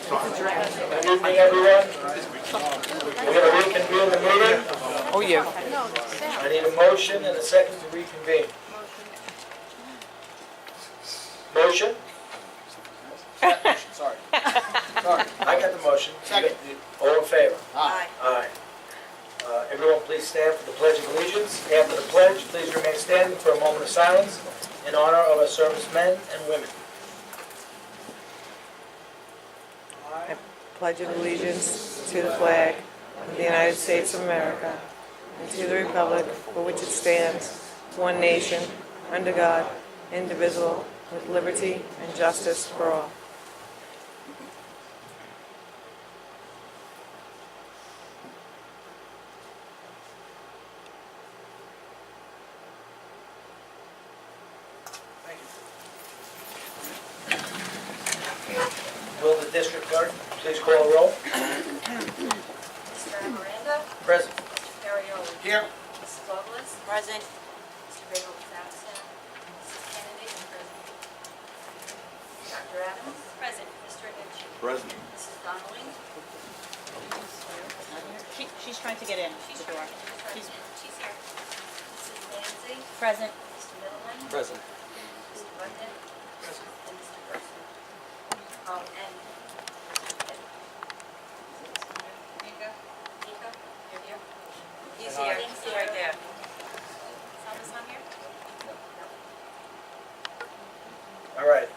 Good evening, everyone. We're going to reconvene the meeting. Oh, yeah. I need a motion and a second to reconvene. Motion? Sorry. I got the motion. Second. All in favor? Aye. Aye. Everyone please stand for the Pledge of Allegiance. After the pledge, please remain standing for a moment of silence in honor of our servicemen and women. I pledge allegiance to the flag of the United States of America and to the republic for which it stands, one nation, under God, indivisible, with liberty and justice for all. Will the district clerk please call a roll? Mr. Miranda? Present. Mr. Perrielli? Here. Mrs. Douglas? Present. Mr. Basil Patterson? Mrs. Kennedy? Present. Dr. Adams? Present. Mr. Hitch? Present. Mrs. Donnelly? She's trying to get in She's the door. She's here. Mrs. Nancy? Present. Mr. Middleton? Present. Mr. Bunyan? Present. And Mr. Person? And... Nika? You're here? He's here. He's right there. Thomas not here? All right,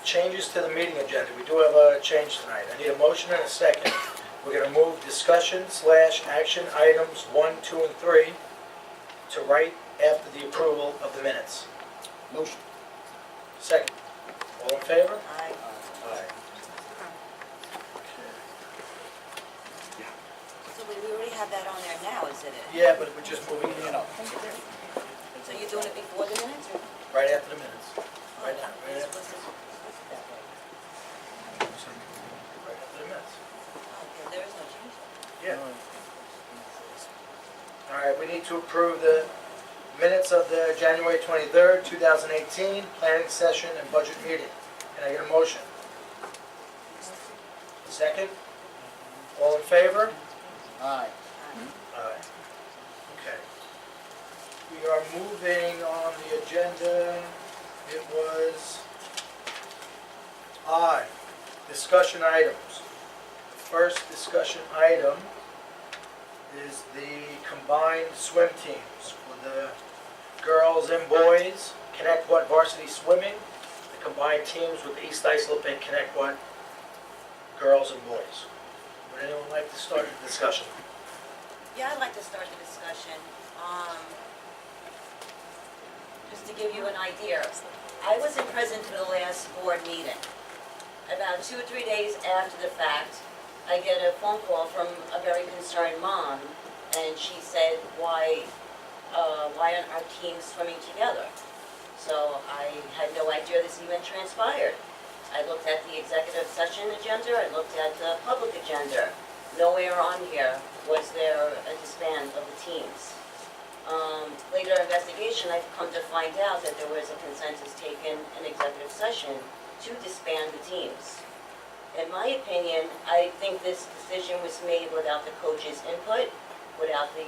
changes to the meeting agenda. We do have a change tonight. I need a motion and a second. We're going to move discussion/action items 1, 2, and 3 to right after the approval of the minutes. Motion. Second. All in favor? Aye. Aye. So we already have that on there now, isn't it? Yeah, but we're just moving it up. So you're doing it before the minutes? Or? Right after the minutes. Right now, right after the minutes. Okay, there is no change. Yeah. All right, we need to approve the minutes of the January 23rd, 2018 planning session and budget meeting. Can I get a motion? Second? All in favor? Aye. Aye. Okay. We are moving on the agenda. It was I, discussion items. The first discussion item is the combined swim teams for the girls and boys, Connect What varsity swimming, the combined teams with East Islip and Connect What girls and boys. Would anyone like to start the discussion? Yeah, I'd like to start the discussion. Just to give you an idea, I wasn't present for the last board meeting. About 2 or 3 days after the fact, I get a phone call from a very concerned mom, and she said, why aren't our teams swimming together? So I had no idea this even transpired. I looked at the executive session agenda, I looked at the public agenda. Nowhere on here was there a disband of the teams. Later investigation, I've come to find out that there was a consensus taken in executive session to disband the teams. In my opinion, I think this decision was made without the coach's input, without the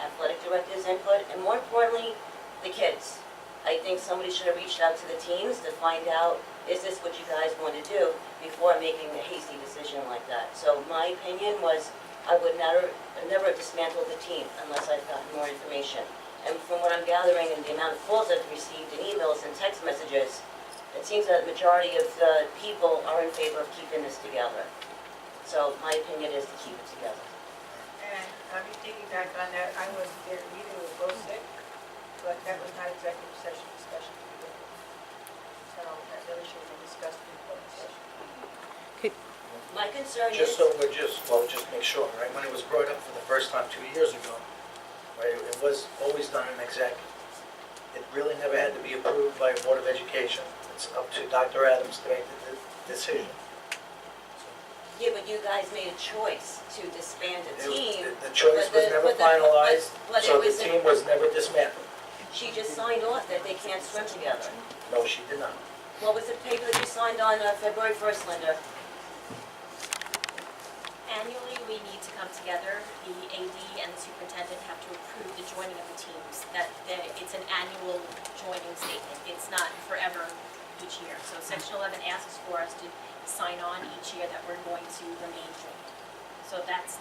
athletic director's input, and more importantly, the kids. I think somebody should have reached out to the teams to find out, is this what you guys want to do, before making a hasty decision like that. So my opinion was, I would never have dismantled the team unless I've gotten more information. And from what I'm gathering and the amount of calls I've received and emails and text messages, it seems that the majority of the people are in favor of keeping this together. So my opinion is to keep it together. And I'll be piggyback on that. I wasn't there either, we were both sick, but that was not executive session discussion. So that really should have been discussed in open session. My concern Just is, so we're just make sure, right, when it was brought up for the first time 2 years ago, right, it was always done in exec. It really never had to be approved by a Board of Education. It's up to Dr. Adams to make the decision. yeah, but you guys made a choice to disband a team. The choice was never finalized, but so it the was, team was never dismantled. she just signed off that they can't swim together. No, she did not. What was the paper that you signed on February 1st, Linda? Annually, we need to come together, the AD and the superintendent have to approve the joining of the teams. That it's an annual joining statement, it's not forever each year. So Section 11 asks for us to sign on each year that we're going to remain joined. So that's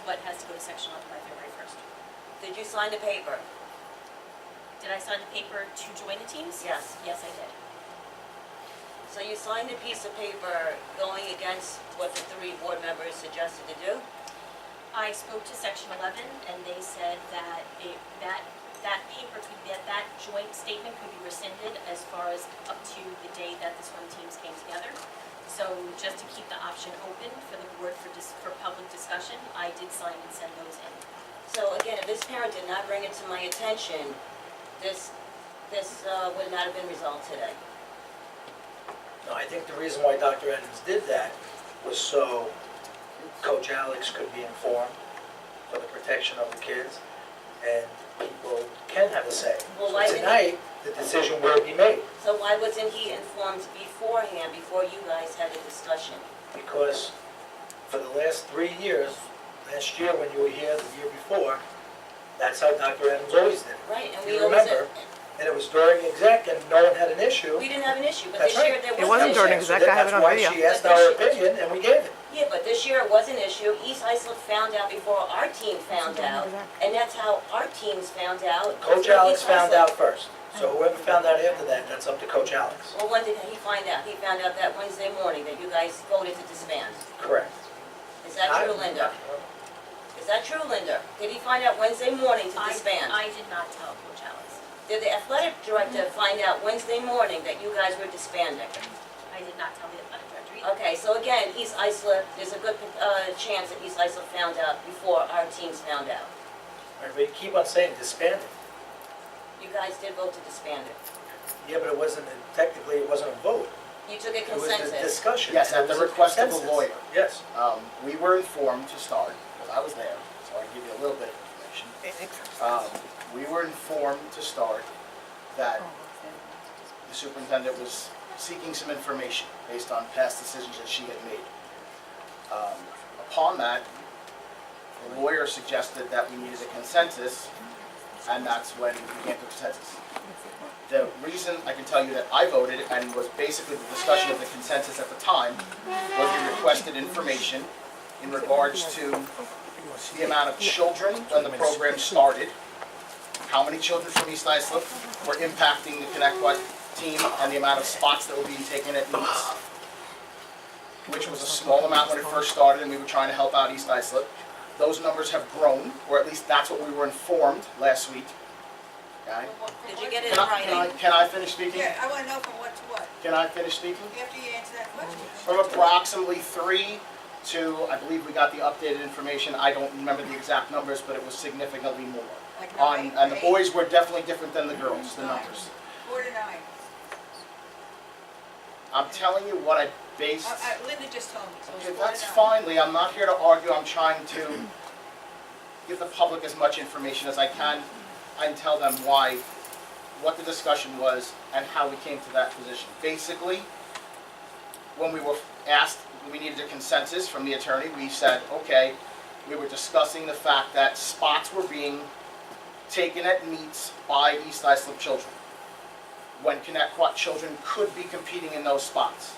what has to go to Section 11 by February 1st. Did you sign the paper? Did I sign the paper to join the teams? Yes. Yes, I did. So you signed a piece of paper going against what the 3 board members suggested to do? I spoke to Section 11, and they said that that paper could be, that joint statement could be rescinded as far as up to the day that the swim teams came together. So just to keep the option open for the board for public discussion, I did sign and send those in. So again, if this parent did not bring it to my attention, this would not have been resolved today. No, I think the reason why Dr. Adams did that was so Coach Alex could be informed for the protection of the kids, and people can have a say. Well, So why didn't tonight, the decision will be made, So why wasn't he informed beforehand, before you guys had a discussion? because for the last 3 years, last year when you were here, the year before, that's how Dr. Adams always did it. Right, and You we always, remember, and it was during exec and no one had an issue. we didn't have an issue, but That's this year right. there It was wasn't an during issue. exec. I have it on video. That's why she asked But our this- opinion and we gave it. Yeah, but this year it was an issue. East Islip found out before our team found out, and that's how our teams found out. Coach through Alex East found Islip. out first. So whoever found out after that, that's up to Coach Alex. Well, when did he find out? He found out that Wednesday morning that you guys voted to disband. Correct. Is that true, Linda? Is that true, Linda? Did he find out Wednesday morning to disband? I did not tell Coach Alex. Did the athletic director find out Wednesday morning that you guys were disbanding? I did not tell the athletic director either. Okay, so again, East Islip, there's a good chance that East Islip found out before our teams found out. Right, but you keep on saying disbanded. You guys did vote to disband it. Yeah, but it wasn't, technically, it wasn't a vote. You took a It was a consensus. discussion. Yes, and at it the was a request of the consensus. lawyer. Yes. We were informed to start, because I was there, so I can give you a little bit of information. We were informed to start that the superintendent was seeking some information based on past decisions that she had made. Upon that, the lawyer suggested that we needed a consensus, and that's when we came to consensus. The reason I can tell you that I voted, and was basically the discussion of the consensus at the time, was the requested information in regards to the amount of children when the program started, how many children from East Islip were impacting the Connecticut team, and the amount of spots that were being taken at meets, which was a small amount when it first started, and we were trying to help out East Islip. Those numbers have grown, or at least that's what we were informed last week. Okay? Did you get it in Can I finish speaking? Yeah, I want to know from what to what, Can I finish speaking? after you answer that question. From approximately 3 to, I believe we got the updated information, I don't remember the exact numbers, but it was significantly more. Like 9, And the 8, boys were definitely different than the girls, the 9, numbers. 4 to 9. I'm telling you what I based, Linda just told me, so it's 4 if to 9. that's fine, Lee, I'm not here to argue, I'm trying to give the public as much information as I can and tell them why, what the discussion was and how we came to that position. Basically, when we were asked, we needed a consensus from the attorney, we said, okay, we were discussing the fact that spots were being taken at meets by East Islip children, when Connecticut children could be competing in those spots.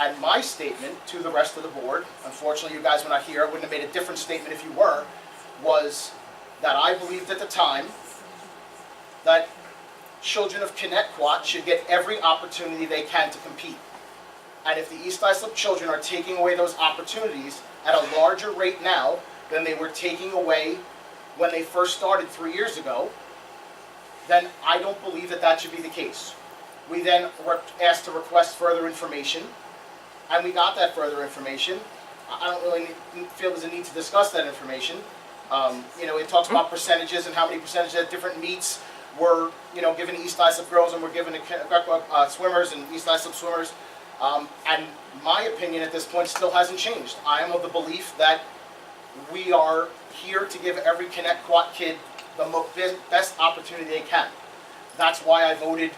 And my statement to the rest of the board, unfortunately you guys were not here, I wouldn't have made a different statement if you were, was that I believed at the time that children of Connecticut should get every opportunity they can to compete. And if the East Islip children are taking away those opportunities at a larger rate now than they were taking away when they first started 3 years ago, then I don't believe that that should be the case. We then were asked to request further information, and we got that further information. I don't really feel there's a need to discuss that information. It talks about percentages and how many percentages at different meets were, given to East Islip girls and were given to swimmers and East Islip swimmers. And my opinion at this point still hasn't changed. I am of the belief that we are here to give every Connecticut kid the best opportunity they can. That's why I voted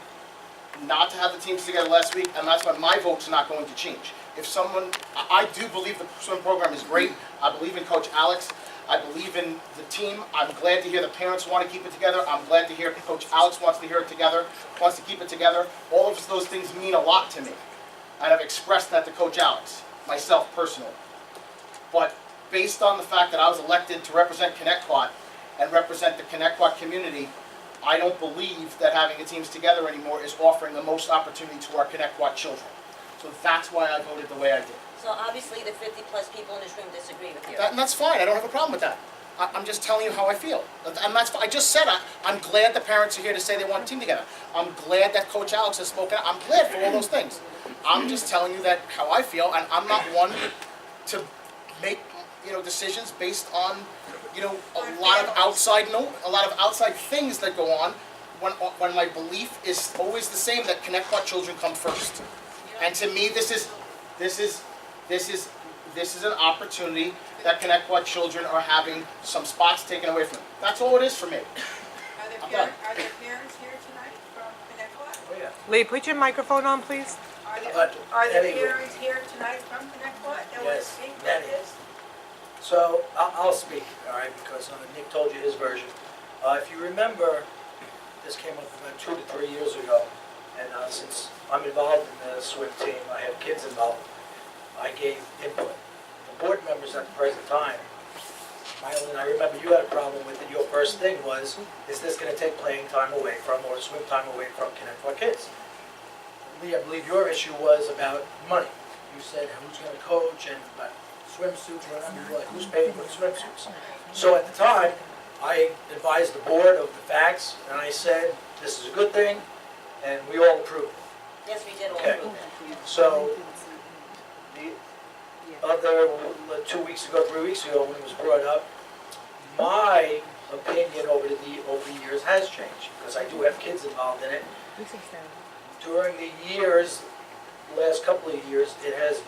not to have the teams together last week, and that's why my vote's not going to change. if someone, I do believe the swim program is great. I believe in Coach Alex. I believe in the team. I'm glad to hear the parents want to keep it together. I'm glad to hear Coach Alex wants to hear it together, wants to keep it together. All of those things mean a lot to me. And I've expressed that to Coach Alex, myself personally. But based on the fact that I was elected to represent Connecticut and represent the Connecticut community, I don't believe that having the teams together anymore is offering the most opportunity to our Connecticut children. So that's why I voted the way I did. So obviously the 50-plus people in this room disagree with you. And that's fine, I don't have a problem with that. I'm just telling you how I feel. And that's, I just said, I'm glad the parents are here to say they want a team together. I'm glad that Coach Alex has spoken. I'm glad for all those things. I'm just telling you that how I feel, and I'm not one to make, decisions based on, a lot of outside things that go on, when my belief is always the same, that Connecticut children come first. And to me, this is an opportunity that Connecticut children are having some spots taken away from them. That's all it is for me. Are there parents here tonight from Connecticut? Oh, yeah. Lee, put your microphone on, please. Are there Anyway. parents here tonight from Connecticut that want to Yes, speak many. about this? So I'll speak, all right, because Nick told you his version. If you remember, this came up about 2 to 3 years ago, and since I'm involved in the swim team, I have kids involved, I gave input. The board members at the present time, Eileen, I remember you had a problem with it. Your first thing was, is this going to take playing time away from or swim time away from Connecticut kids? Lee, I believe your issue was about money. You said who's going to coach and swimsuits, whatever, like who's paying for the swimsuits. So at the time, I advised the board of the facts, and I said, this is a good thing, and we all approved it. Yes, we did all Okay. approve that. So, the other, 2 weeks ago, 3 weeks ago, when it was brought up, my opinion over the years has changed, because I do have kids involved in it. During the years, last couple of years, it has,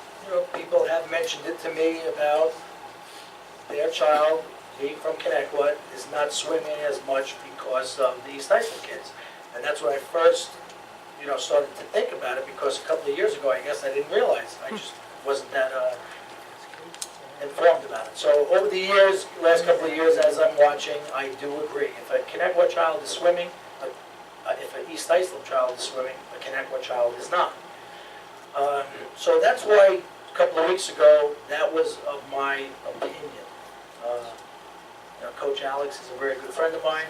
people have mentioned it to me about their child being from Connecticut is not swimming as much because of the East Iceland kids. And that's when I first, started to think about it, because a couple of years ago, I guess I didn't realize. I just wasn't that informed about it. So over the years, last couple of years, as I'm watching, I do agree. If a Connecticut child is swimming, if an East Iceland child is swimming, a Connecticut child is not. So that's why a couple of weeks ago, that was of my opinion. Coach Alex is a very good friend of mine.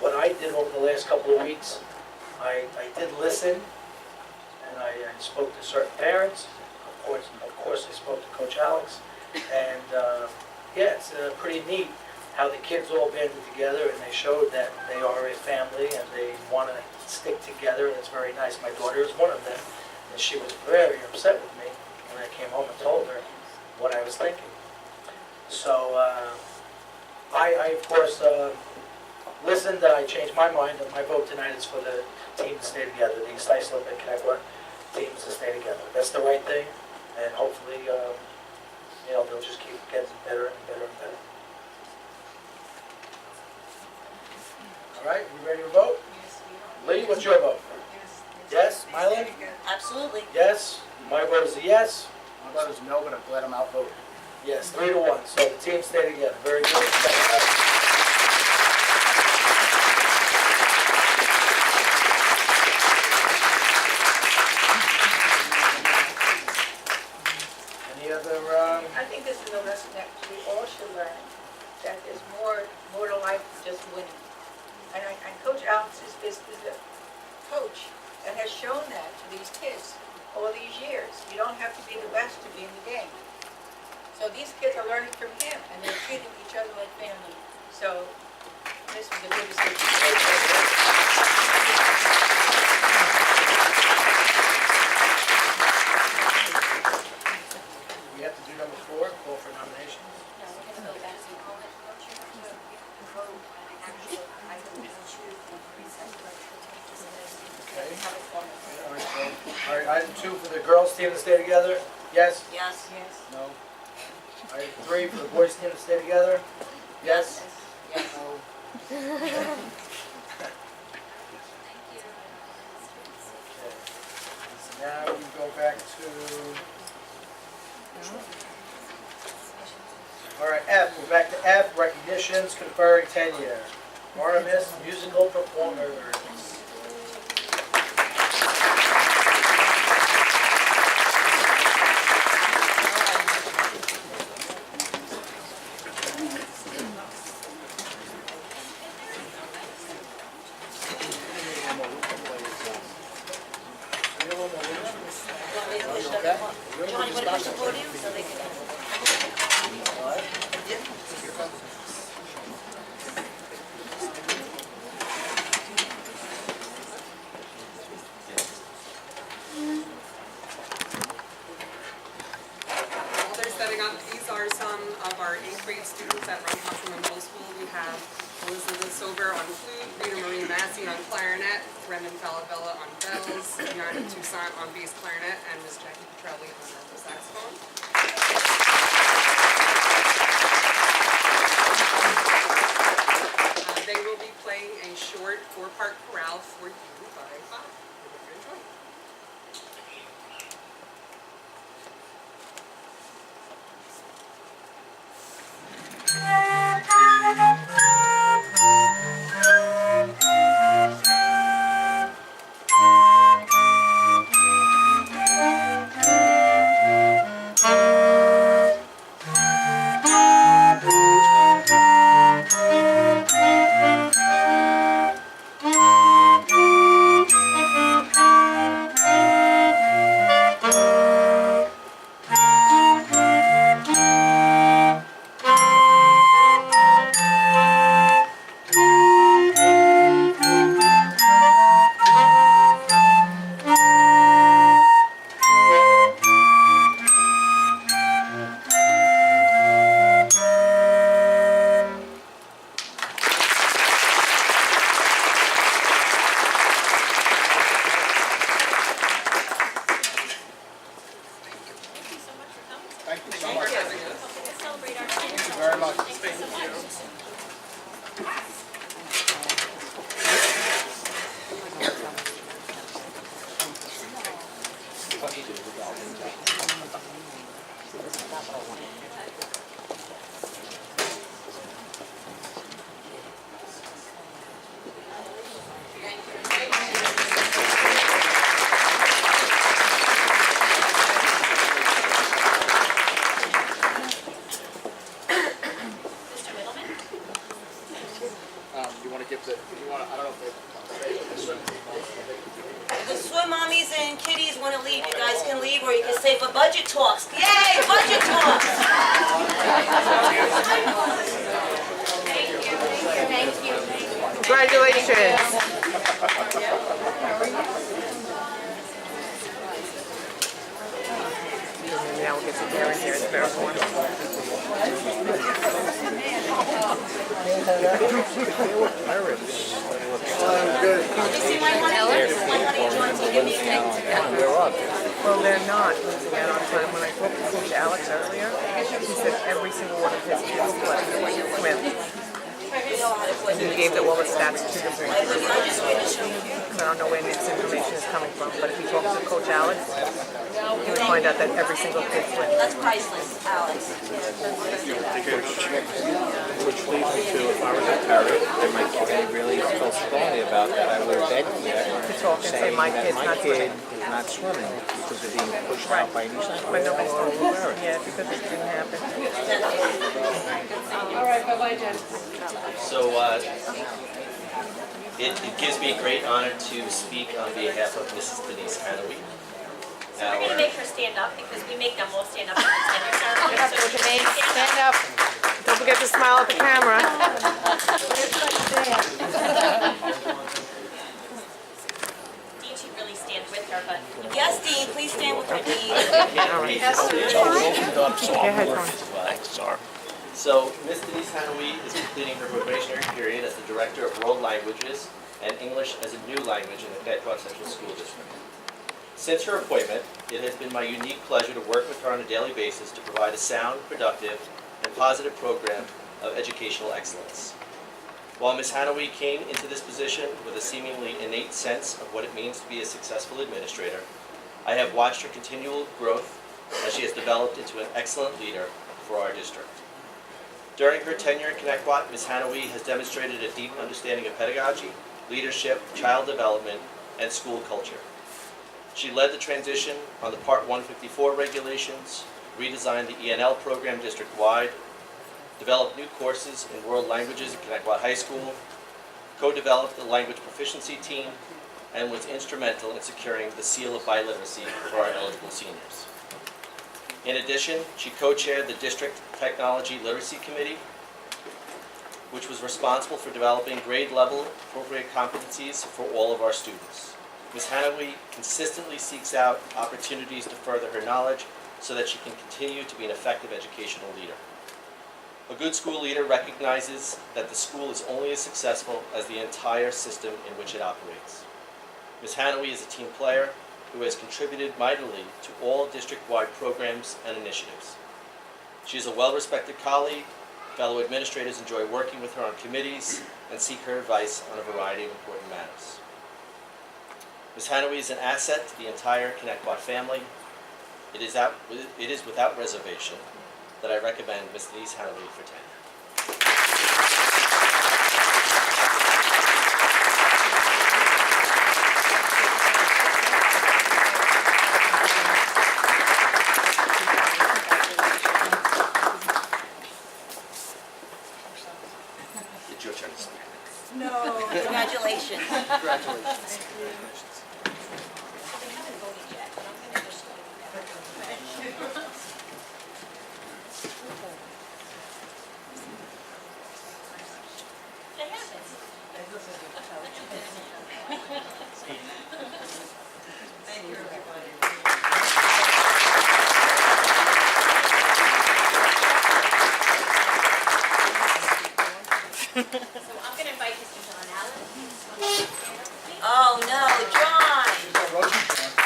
What I did over the last couple of weeks, I did listen, and I spoke to certain parents. Of course, I spoke to Coach Alex, and it's pretty neat how the kids all banded together, and they showed that they are a family and they want to stick together. It's very nice. My daughter is one of them, and she was very upset with me when I came home and told her what I was thinking. So I of course listened, and I changed my mind, and my vote tonight is for the team to stay together, the East Iceland and Connecticut teams to stay together. That's the right thing, and hopefully, they'll just keep getting better and better and better. All right, we ready to vote? Lee, what's your vote? Yes, Mylon? Absolutely. Yes, my vote is a yes. My vote is no, but I'm glad I'm outvoted. Yes, 3-1, so the teams stay together, very good. Any other, I think this is a lesson that we all should learn, that there's more to life than just winning. And Coach Alex is a coach that has shown that to these kids all these years. You don't have to be the best to be in the game. So these kids are learning from him, and they're treating each other like family. So this was a good decision. we have to do number 4, call for nominations. No, we're gonna go back to call it, Okay. All right, item 2 for the girls team to stay together, yes? Yes. No. Item 3 for the boys team to stay together, yes? Yes. No. Now we go back to All right, F, we're back to F, recognitions conferring tenure. Artemis Musical Performers. John, you want to push the podium so they can... While they're setting up, these are some of our 8th grade students at Run Councilman Middle School. We have Elizabeth Sober on flute, Rita Marie Massey on clarinet, Brendan Falabella on bells, Yana Toussaint on bass clarinet, and Miss Jackie Petrelli on alto saxophone. They will be playing a short 4-part chorale for you by Bob. We hope you enjoy. Thank you so Thank much. you. Let's celebrate our seniors. Thank you very much. Thank you so much. Mr. Middleman? You want to give the, you want to, I don't know if they say it, this one. The swim mommies and kiddies want to leave, you guys can leave, or you can stay for budget talks. Yay, budget talks! Thank you. Congratulations. Now we'll get to Darren here, it's very one. See my honey? My honey is going to give me a thing. Well, they're not losing out on time. When I spoke to Coach Alex earlier, he said every single one of his kids swim. You know how to put And he it. gave all the stats to the board. I just read the show. I don't know where this information is coming from, but if you talk to Coach Alex, you would find out that every single kid swims. That's priceless, Alex. Which leads me to, if I was a parent and my kid really felt strongly about that, I would beg here To talk and say, saying my that kid's my not kid swimming. is not swimming because of being pushed out by these But nobody's told me. Yeah, because it didn't happen. So it gives me a great honor to speak on behalf of Mrs. Denise Hanaway. So we're gonna make her stand up because we make them all stand up at the tenure ceremony. So Denise, stand stand up. Don't forget to smile at the camera. Dean should really stand with her, but Yes, Dean, please stand with her, Dean. So Ms. Denise Hanaway is completing her probationary period as the Director of World Languages and English as a New Language in the Pequot Central School District. Since her appointment, it has been my unique pleasure to work with her on a daily basis to provide a sound, productive, and positive program of educational excellence. While Ms. Hanaway came into this position with a seemingly innate sense of what it means to be a successful administrator, I have watched her continual growth as she has developed into an excellent leader for our district. During her tenure in Connecticut, Ms. Hanaway has demonstrated a deep understanding of pedagogy, leadership, child development, and school culture. She led the transition on the Part 154 regulations, redesigned the ENL program district-wide, developed new courses in world languages at Connecticut High School, co-developed the language proficiency team, and was instrumental in securing the seal of biliteracy for our eligible seniors. In addition, she co-chaired the District Technology Literacy Committee, which was responsible for developing grade-level appropriate competencies for all of our students. Ms. Hanaway consistently seeks out opportunities to further her knowledge so that she can continue to be an effective educational leader. A good school leader recognizes that the school is only as successful as the entire system in which it operates. Ms. Hanaway is a team player who has contributed mightily to all district-wide programs and initiatives. She is a well-respected colleague. Fellow administrators enjoy working with her on committees and seek her advice on a variety of important matters. Ms. Hanaway is an asset to the entire Connecticut family. It is without reservation that I recommend Ms. Denise Hanaway for tenure. It's your turn to speak. No. Congratulations. Congratulations. They haven't voted yet, but I'm gonna just go. They haven't. Thank you, everybody. So I'm gonna invite Mr. John Allen. Oh, no, John. We're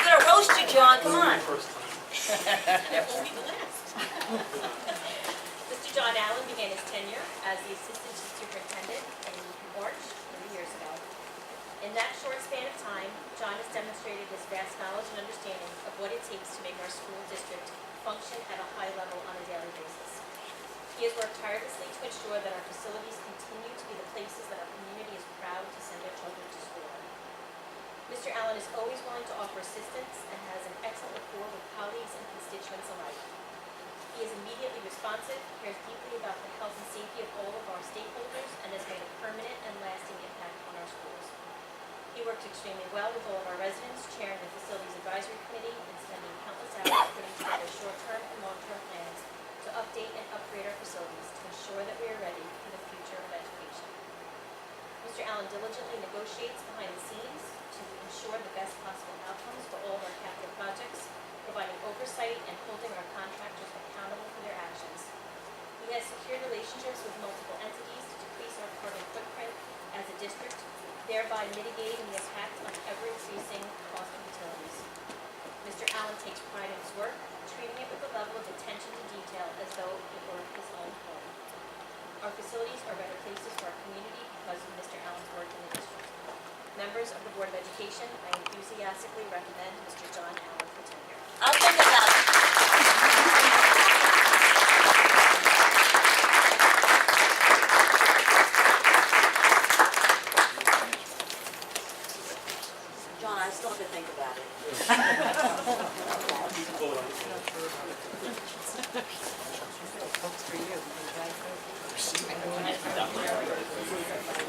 gonna roast you, John, come on. That won't be the last. Mr. John Allen began his tenure as the Assistant Superintendent in March 3 years ago. In that short span of time, John has demonstrated his vast knowledge and understanding of what it takes to make our school district function at a high level on a daily basis. He has worked tirelessly to ensure that our facilities continue to be the places that our community is proud to send their children to school. Mr. Allen is always willing to offer assistance and has an excellent rapport with colleagues and constituents alike. He is immediately responsive, cares deeply about the health and safety of all of our stakeholders, and has made a permanent and lasting impact on our schools. He works extremely well with all of our residents, chairing the Facilities Advisory Committee and spending countless hours putting together short-term and long-term plans to update and upgrade our facilities to ensure that we are ready for the future of education. Mr. Allen diligently negotiates behind the scenes to ensure the best possible outcomes for all of our capital projects, providing oversight and holding our contractors accountable for their actions. He has secured relationships with multiple entities to decrease our carbon footprint as a district, thereby mitigating the impact on ever-increasing cost of utilities. Mr. Allen takes pride in his work, treating it with a level of attention to detail as though it were his own home. Our facilities are better places for our community because of Mr. Allen's work in the district. Members of the Board of Education, I enthusiastically recommend Mr. John Allen for tenure. I'll think about it. John, I still have to think about it.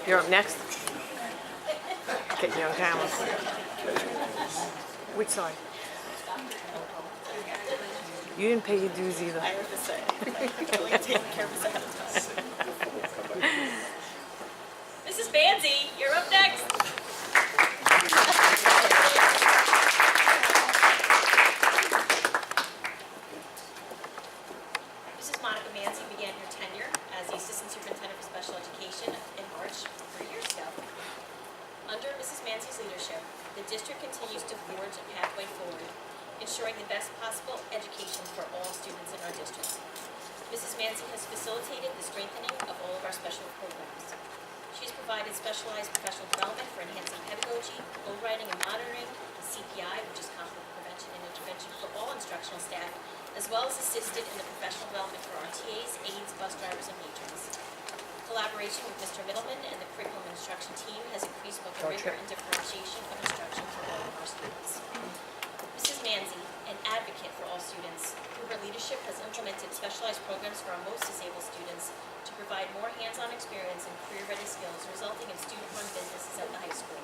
You're up next. Get you on camera. Which side? You didn't pay your dues either. I have to say, really taking care of us ahead of time. Mrs. Banzi, you're up next. Mrs. Monica Manzi began her tenure as the Assistant Superintendent for Special Education in March 3 years ago. Under Mrs. Manzi's leadership, the district continues to forge a pathway forward, ensuring the best possible education for all students in our district. Mrs. Manzi has facilitated the strengthening of all of our special programs. She has provided specialized professional development for enhancing pedagogy, goal writing and monitoring, CPI, which is conflict prevention and intervention for all instructional staff, as well as assisted in the professional development for our TAs, aides, bus drivers, and matrons. Collaboration with Mr. Middleman and the curriculum instruction team has increased both the rigor and differentiation of instruction for all of our students. Mrs. Manzi, an advocate for all students, through her leadership has implemented specialized programs for our most disabled students to provide more hands-on experience and career-ready skills, resulting in student-run businesses at the high school.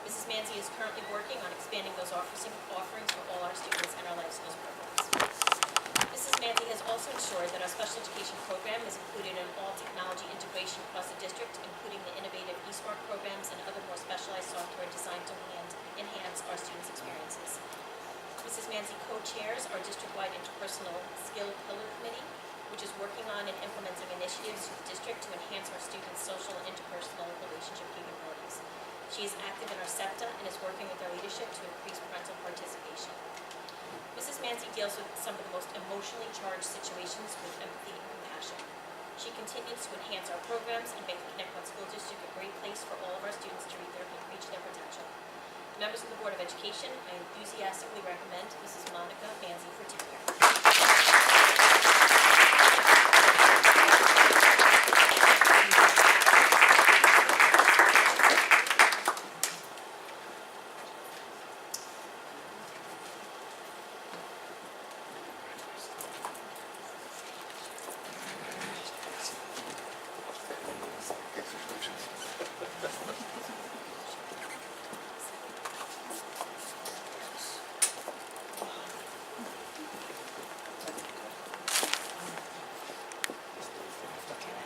Mrs. Manzi is currently working on expanding those offerings for all our students and our life skills programs. Mrs. Manzi has also ensured that our special education program is included in all technology integration across the district, including the innovative eSmart programs and other more specialized software designed to enhance our students' experiences. Mrs. Manzi co-chairs our district-wide interpersonal skill pillar committee, which is working on and implementing initiatives through the district to enhance our students' social and interpersonal relationship capabilities. She is active in our SEPTA and is working with our leadership to increase parental participation. Mrs. Manzi deals with some of the most emotionally charged situations with empathy and compassion. She continues to enhance our programs and make the Connect One School District a great place for all of our students to reach their potential. Members of the Board of Education, I enthusiastically recommend Mrs. Monica Manzi for tenure.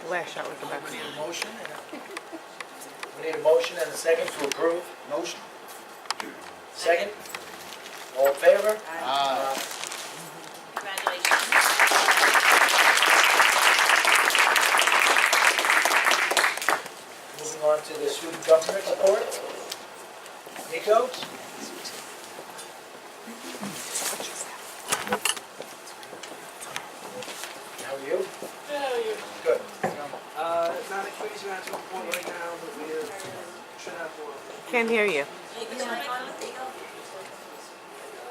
Last shot was the best. We need a motion and a second to approve. Motion. Second? All in favor? Congratulations. Moving on to the student government report. Nico? How are you? Good. Not a crazy amount to report right now, but we should have more. Can't hear you.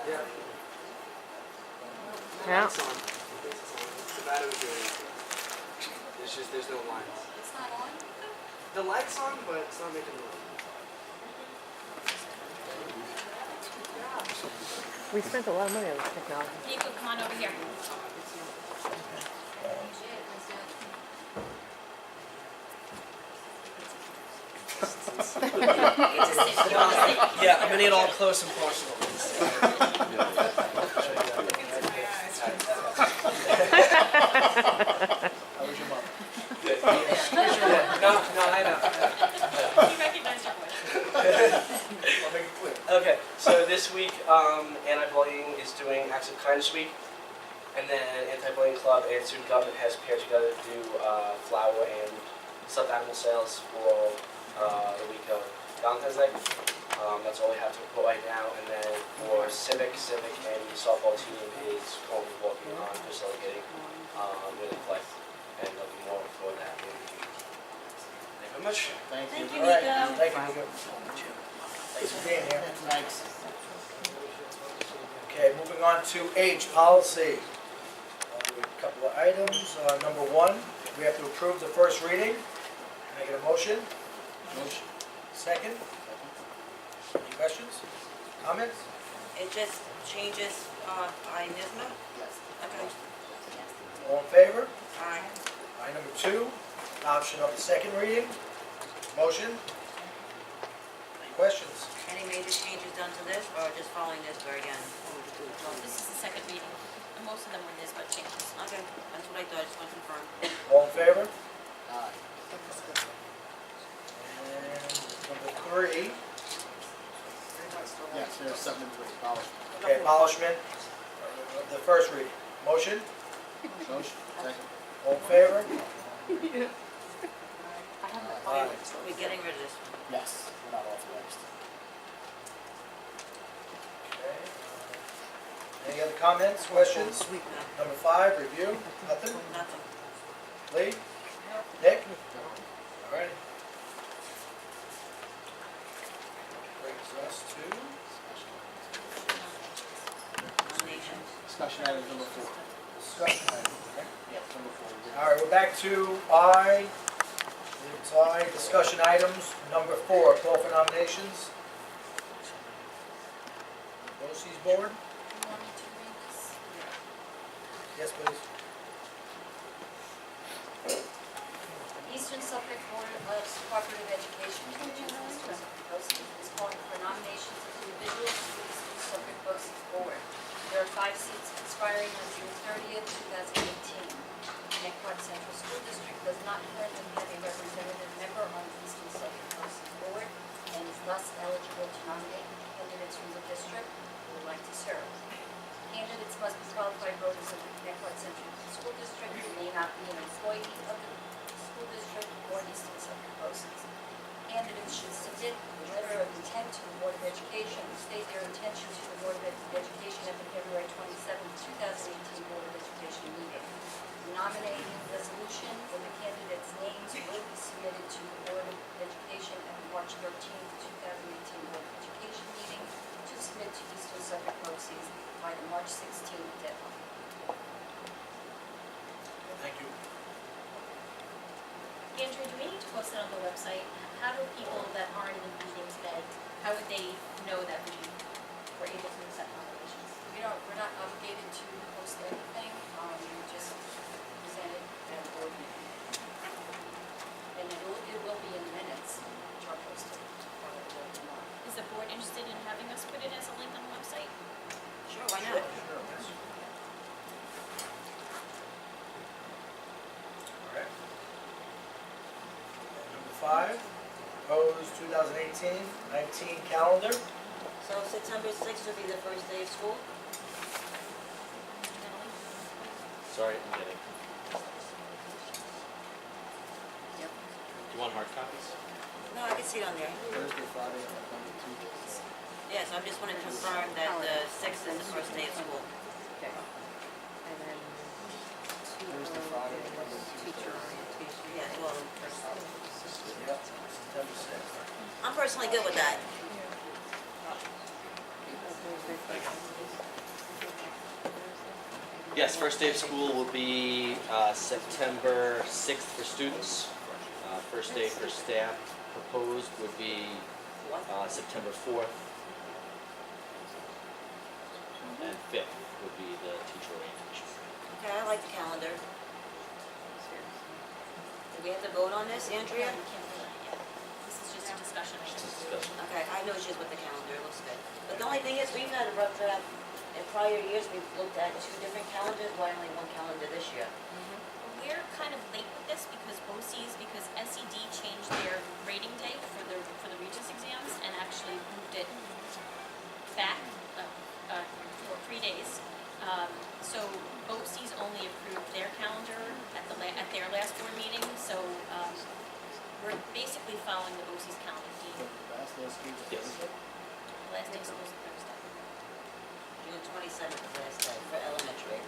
Yeah. Yeah. It's on. The battery's really. There's no lines. It's not on? The light's on, but it's not making noise. We spent a lot of money on this technology. Nico, come on over here. Yeah, I'm gonna get all close and personal. How was your mom? No, I know. You recognize your voice. I'll make it clear. Okay, so this week, Anti-Bullying is doing Acts of Kindness Week, and then Anti-Bullying Club and Student Government has paired together to do flower and stuffed animal sales for the week of Valentine's Day. That's all we have to report right now, and then for Civic and the softball team is currently working on facilitating with the play, and there'll be more for that in the future. Thank you very much. Thank you. Thank you, All right, Nico. thank you, Nico. Thanks for being here. Thanks. Okay, moving on to age policy. A couple of items. Number one, we have to approve the first reading. Can I get a motion? Motion. Second? Any questions? Comments? It just changes, by NISMA? Yes. Okay. All in favor? Aye. Item number two, adoption of the second reading. Motion? Any questions? Any major changes done to this, or just following NISBA again? This is the second reading. And most of them were NISBA changes. Okay, that's what I thought, I just want to confirm. All in favor? Aye. And number three, Yes, there's 7 and 3, abolishment. okay, abolishment of the first reading. Motion? Motion. Second. All in favor? Aye. We're getting rid of this one. Yes, we're not authorized. Okay. Any other comments, questions? No, Number five, review. Nothing? nothing. Lee? Nick? All right. Brings us to Nominations. Discussion item number 4. Discussion item, okay? Yes, number 4. All right, we're back to I. It's I, discussion items, number 4, call for nominations. BOCES board? You want me to read this? Yes, please. Eastern Suffolk Board of Cooperative Education, which is Eastern Suffolk BOCES, is calling for nominations of individuals to the Eastern Suffolk BOCES Board. There are 5 seats expiring on June 30th, 2018. Neckport Central School District does not currently have a representative member on the Eastern Suffolk BOCES Board and is thus eligible to nominate candidates from the district who would like to serve. Candidates must be qualified voters of the Neckport Central School District who may not be an employee of the school district or Eastern Suffolk BOCES. Candidates should submit a letter of intent to the Board of Education and state their intention to the Board of Education at the February 27th, 2018 Board of Education meeting. The nominating resolution with the candidates' names will be submitted to the Board of Education at the March 13th, 2018 Board of Education meeting to submit to Eastern Suffolk BOCES by the March 16th deadline. Thank you. Andrew, do we need to post it on the website? How do people that aren't in the meeting today, how would they know that we were able to accept nominations? We're not obligated to post anything, we just present it at a board meeting. And it will be in the minutes, which are posted on the board tomorrow. Is the board interested in having us put it as a link on the website? Sure, why not? Sure, yes. All right. Number 5, proposed 2018-19 calendar. So September 6th will be the first day of school? Natalie? Sorry, I'm getting. Yep. Do you want hard copies? No, I can see it on there. Thursday, Friday, and Monday, Tuesday. Yes, I just want to confirm that the 6th is the first day of school. Okay. And then Thursday, Friday, and Monday, teacher Tuesday. orientation. Yeah, well, Yep, September 6th. I'm personally good with that. Yes, first day of school will be September 6th for students. First day for staff proposed would be September 4th. And 5th would be the teacher orientation. Okay, I like the calendar. Do we have to vote on this, Andrea? We can't do that yet. This is just a discussion item. Just discussion. Okay, I know she's with the calendar, it looks good. But the only thing is, we've had a rough draft. In prior years, we've looked at 2 different calendars, why only 1 calendar this year? We're kind of late with this because because SED changed their rating day for the Regents exams and actually moved it back for 3 days. So BOCES only approved their calendar at their last board meeting, so we're basically following the BOCES calendar. Last day of school is Yes. Thursday. Last day of school is Thursday. June 27th is last day for elementary.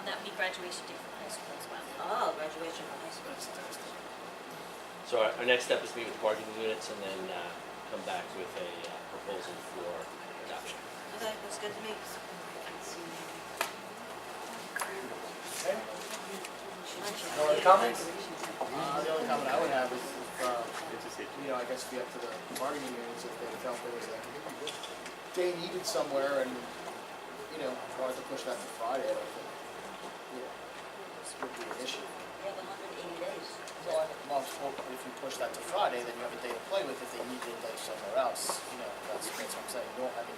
That would be graduation day for high school as well. Oh, graduation from high school. So our next step is to meet with the bargaining units and then come back with a proposal for adoption. Okay, that's good to me. Okay, no other comments? The only comment I would have is, I guess it'd be up to the bargaining units if they felt there was they needed somewhere and, wanted to push that to Friday, I don't think, this would be an issue. We have 180 days. Well, if you push that to Friday, then you have a day to play with. If they need a day somewhere else, that's what I'm saying. You don't have,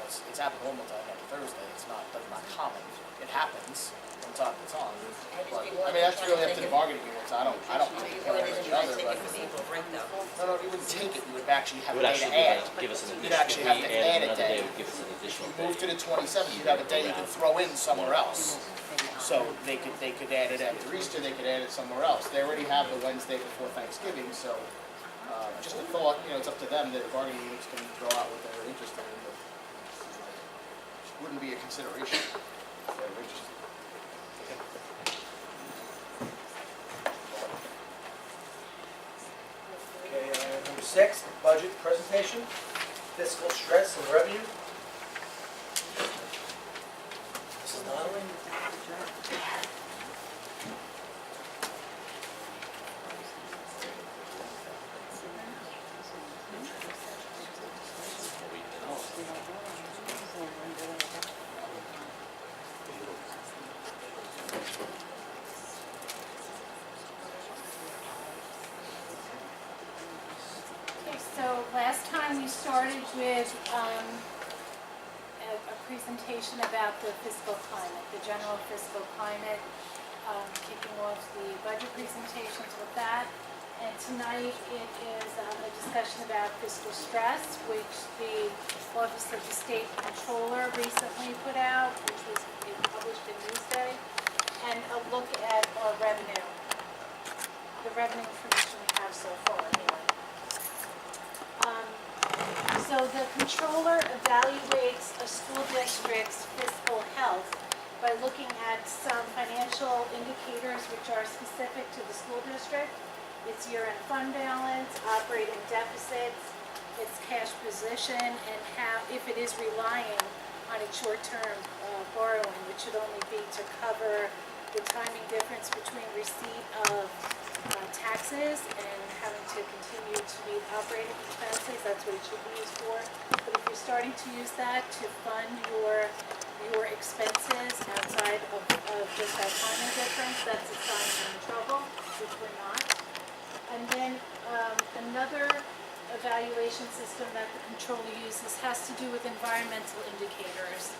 it's abnormal to have on Thursday. It's not common. It happens from time to time. But, that's really up to the bargaining units. I don't take it one way or the other, but. No, you wouldn't take it. You would actually have It a would day to actually add. give us an You'd additional, actually if have we to add added a another day, day. it would give us an additional If you move to day. the 27th, you'd have a day you could throw in somewhere else. So they could add it after Easter, they could add it somewhere else. They already have the Wednesday before Thanksgiving, so just a thought, it's up to them, the bargaining units can throw out what they're interested in, but wouldn't be a consideration if they're interested. Okay, number 6, budget presentation, fiscal stress and revenue. Okay, so last time we started with a presentation about the fiscal climate, the general fiscal climate, kicking off the budget presentations with that. And tonight it is a discussion about fiscal stress, which the Office of the State Controller recently put out, which was published in Newsday, and a look at our revenue, the revenue information we have so far anyway. So the controller evaluates a school district's fiscal health by looking at some financial indicators which are specific to the school district. Its year-end fund balance, operating deficits, its cash position, and how, if it is relying on its short-term borrowing, which should only be to cover the timing difference between receipt of taxes and having to continue to meet operating expenses. That's what it should be used for. But if you're starting to use that to fund your expenses outside of just that timing difference, that's a sign you're in trouble, which we're not. And then another evaluation system that the controller uses has to do with environmental indicators.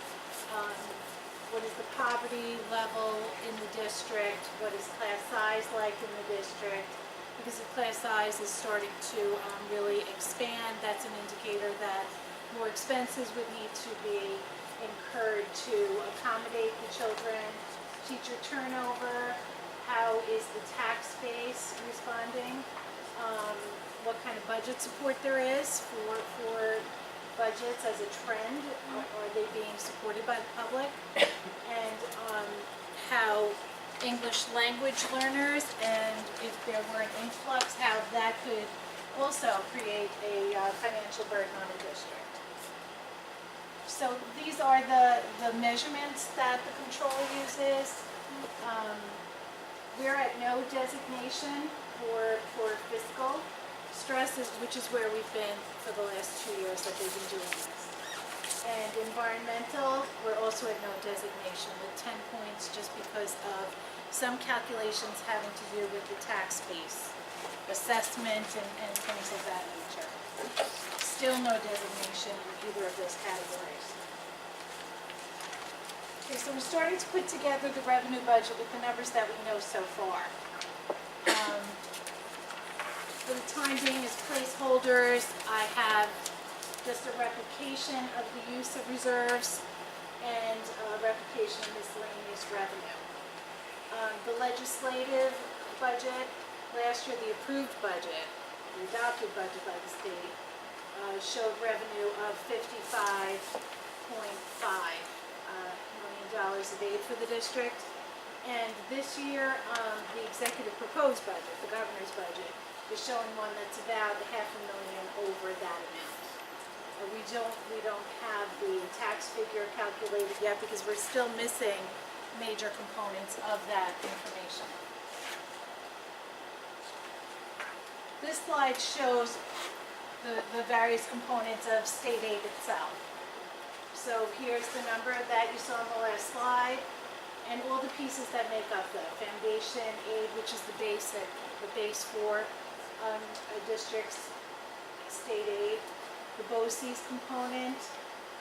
What is the poverty level in the district? What is class size like in the district? Because if class size is starting to really expand, that's an indicator that more expenses would need to be incurred to accommodate the children. Teacher turnover, how is the tax base responding? What kind of budget support there is for budgets as a trend, are they being supported by the public? And how English language learners, and if there were an influx, how that could also create a financial burden on the district. So these are the measurements that the controller uses. We're at no designation for fiscal stress, which is where we've been for the last 2 years that they've been doing this. And environmental, we're also at no designation with 10 points just because of some calculations having to do with the tax base, assessment, and things of that nature. Still no designation in either of those categories. Okay, so we're starting to put together the revenue budget with the numbers that we know so far. For the time being, as placeholders, I have just a replication of the use of reserves and a replication of miscellaneous revenue. The legislative budget, last year the approved budget, the adopted budget by the state, showed revenue of $55.5 million of aid for the district. And this year, the executive proposed budget, the governor's budget, is showing one that's about $500,000 over that amount. We don't have the tax figure calculated yet because we're still missing major components of that information. This slide shows the various components of state aid itself. So here's the number that you saw on the last slide, and all the pieces that make up the foundation aid, which is the base for a district's state aid, the BOCES component,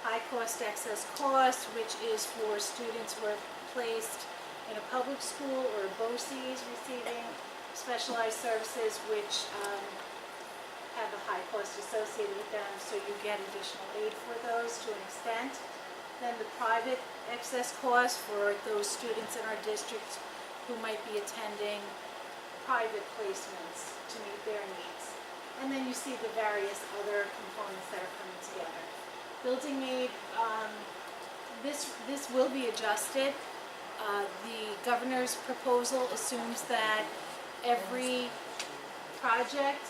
high cost excess cost, which is for students who are placed in a public school or BOCES receiving specialized services which have a high cost associated with them, so you get additional aid for those to an extent. Then the private excess cost for those students in our district who might be attending private placements to meet their needs. And then you see the various other components that are coming together. Building aid, this will be adjusted. The governor's proposal assumes that every project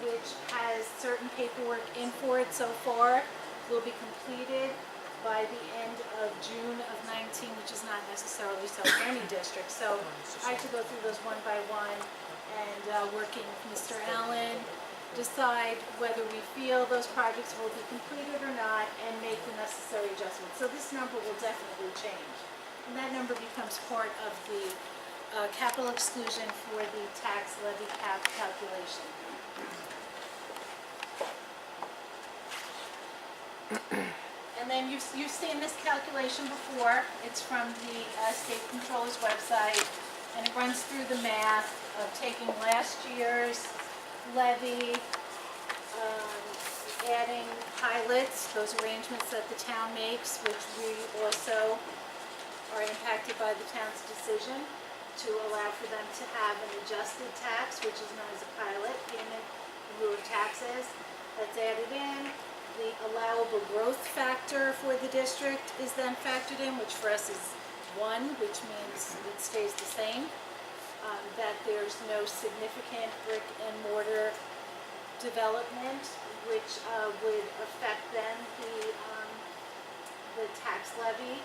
which has certain paperwork in for it so far will be completed by the end of June of 19, which is not necessarily so for any district. So I had to go through those one by one and working with Mr. Allen, decide whether we feel those projects will be completed or not and make the necessary adjustments. So this number will definitely change. And that number becomes part of the capital exclusion for the tax levy cap calculation. And then you've seen this calculation before. It's from the state controller's website, and it runs through the math of taking last year's levy, adding pilots, those arrangements that the town makes, which we also are impacted by the town's decision to allow for them to have an adjusted tax, which is known as a pilot payment in lieu of taxes. That's added in. The allowable growth factor for the district is then factored in, which for us is 1, which means it stays the same. That there's no significant brick and mortar development, which would affect then the tax levy.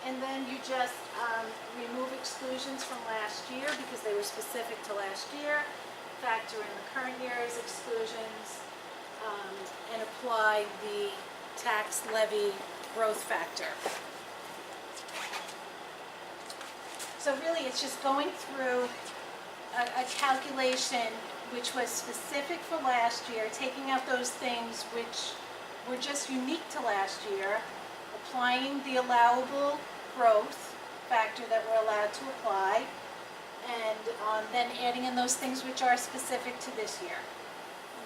And then you just remove exclusions from last year because they were specific to last year, factor in the current year's exclusions, and apply the tax levy growth factor. So really, it's just going through a calculation which was specific for last year, taking out those things which were just unique to last year, applying the allowable growth factor that we're allowed to apply, and then adding in those things which are specific to this year.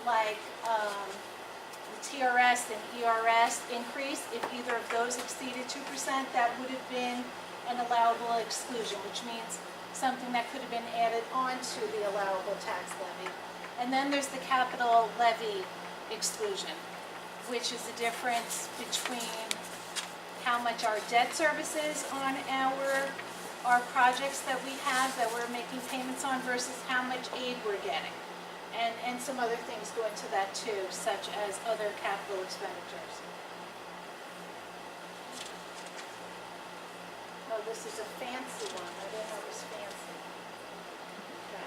Like the TRS and ERS increase, if either of those exceeded 2%, that would have been an allowable exclusion, which means something that could have been added onto the allowable tax levy. And then there's the capital levy exclusion, which is the difference between how much our debt service is on our projects that we have that we're making payments on versus how much aid we're getting. And some other things go into that too, such as other capital expenditures. Oh, this is a fancy one. I didn't know it was fancy. Okay.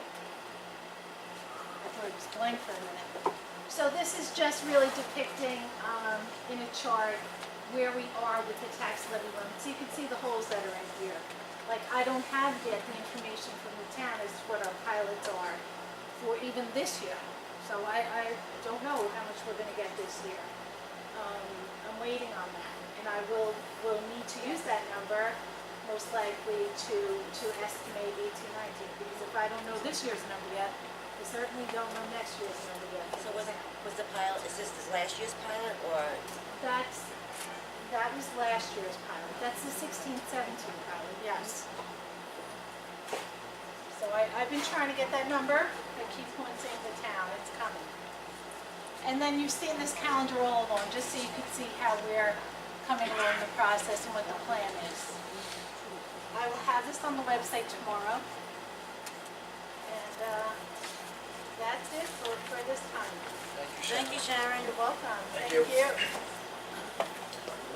I thought it was blank for a minute. So this is just really depicting in a chart where we are with the tax levy limit. So you can see the holes that are in here. Like, I don't have yet the information from the town as to what our pilots are for even this year. So I don't know how much we're gonna get this year. I'm waiting on that. And I will need to use that number most likely to estimate 18, 19. Because if I don't know this year's number yet, I certainly don't know next year's number yet. So was the pilot, is this last year's pilot, or? That was last year's pilot. That's the 16-17 pilot, yes. So I've been trying to get that number. I keep pointing the town, it's coming. And then you've seen this calendar all along, just so you can see how we're coming along the process and what the plan is. I will have this on the website tomorrow. And that's it for this time. Thank you, Sharon. You're welcome. Thank you.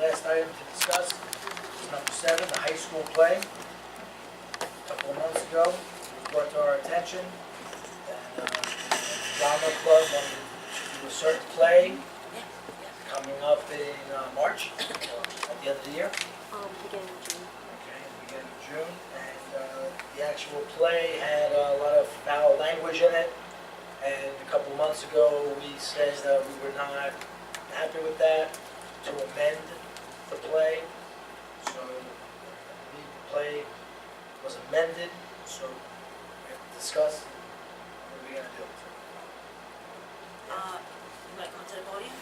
Last item to discuss is number 7, the high school play. A couple of months ago, it was brought to our attention that the drama club wanted to do a certain play coming up in March, or at the end of the year. Beginning of June. Okay, beginning of June. And the actual play had a lot of foul language in it. And a couple of months ago, we said we were not happy with that, to amend the play. So the play was amended, so we have to discuss what we're gonna do. You might come to the podium?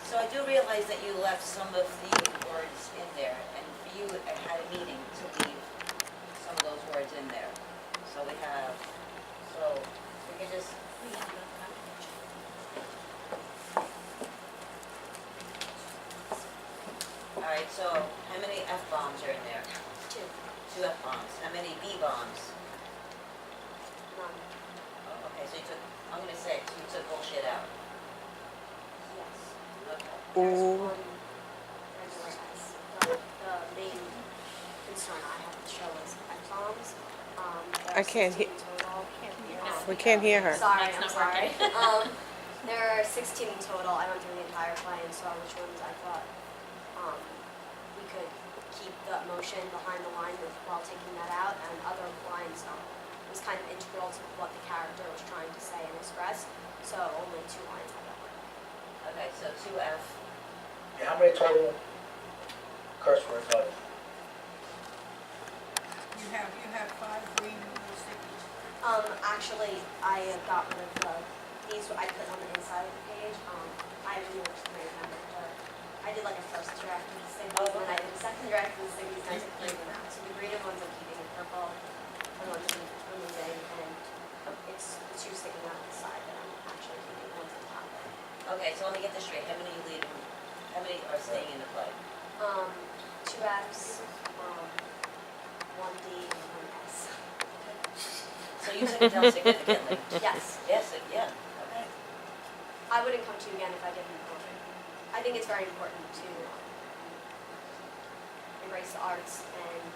So I do realize that you left some of the words in there, and you had a meeting to leave some of those words in there. So we can just. All right, so how many F-bombs are in there? 2. 2 F-bombs. How many B-bombs? None. Oh, okay, so you took, I'm gonna say, so you took bullshit out. Yes. Okay. There's one regular S. The main concern I have to show is F-bombs. I can't hear- Total. We can't hear her. Sorry, Mic's I'm not sorry. working. There are 16 in total. I went through the entire play and saw which ones I thought we could keep the emotion behind the line while taking that out, and other lines was kind of integral to what the character was trying to say and express. So only 2 lines had that work. Okay, so 2F. Yeah, how many total curse words are there? You have 5 green little stickies. Actually, I got rid of these. I put on the inside of the page. I didn't know which to remember. I did like a first draft of the stickies, and then I did a second draft of the stickies, and I took 3 of them out. So the green ones I'm keeping in purple, the ones I'm removing, and it's the 2 sticking out the side that I'm actually keeping, ones at the top. Okay, so let me get this straight. How many are staying in the play? 2 Fs, 1 D, and 1 S. So you took it down significantly? Yes. Yes, yeah, okay. I wouldn't come to you again if I didn't. I think it's very important to embrace the arts, and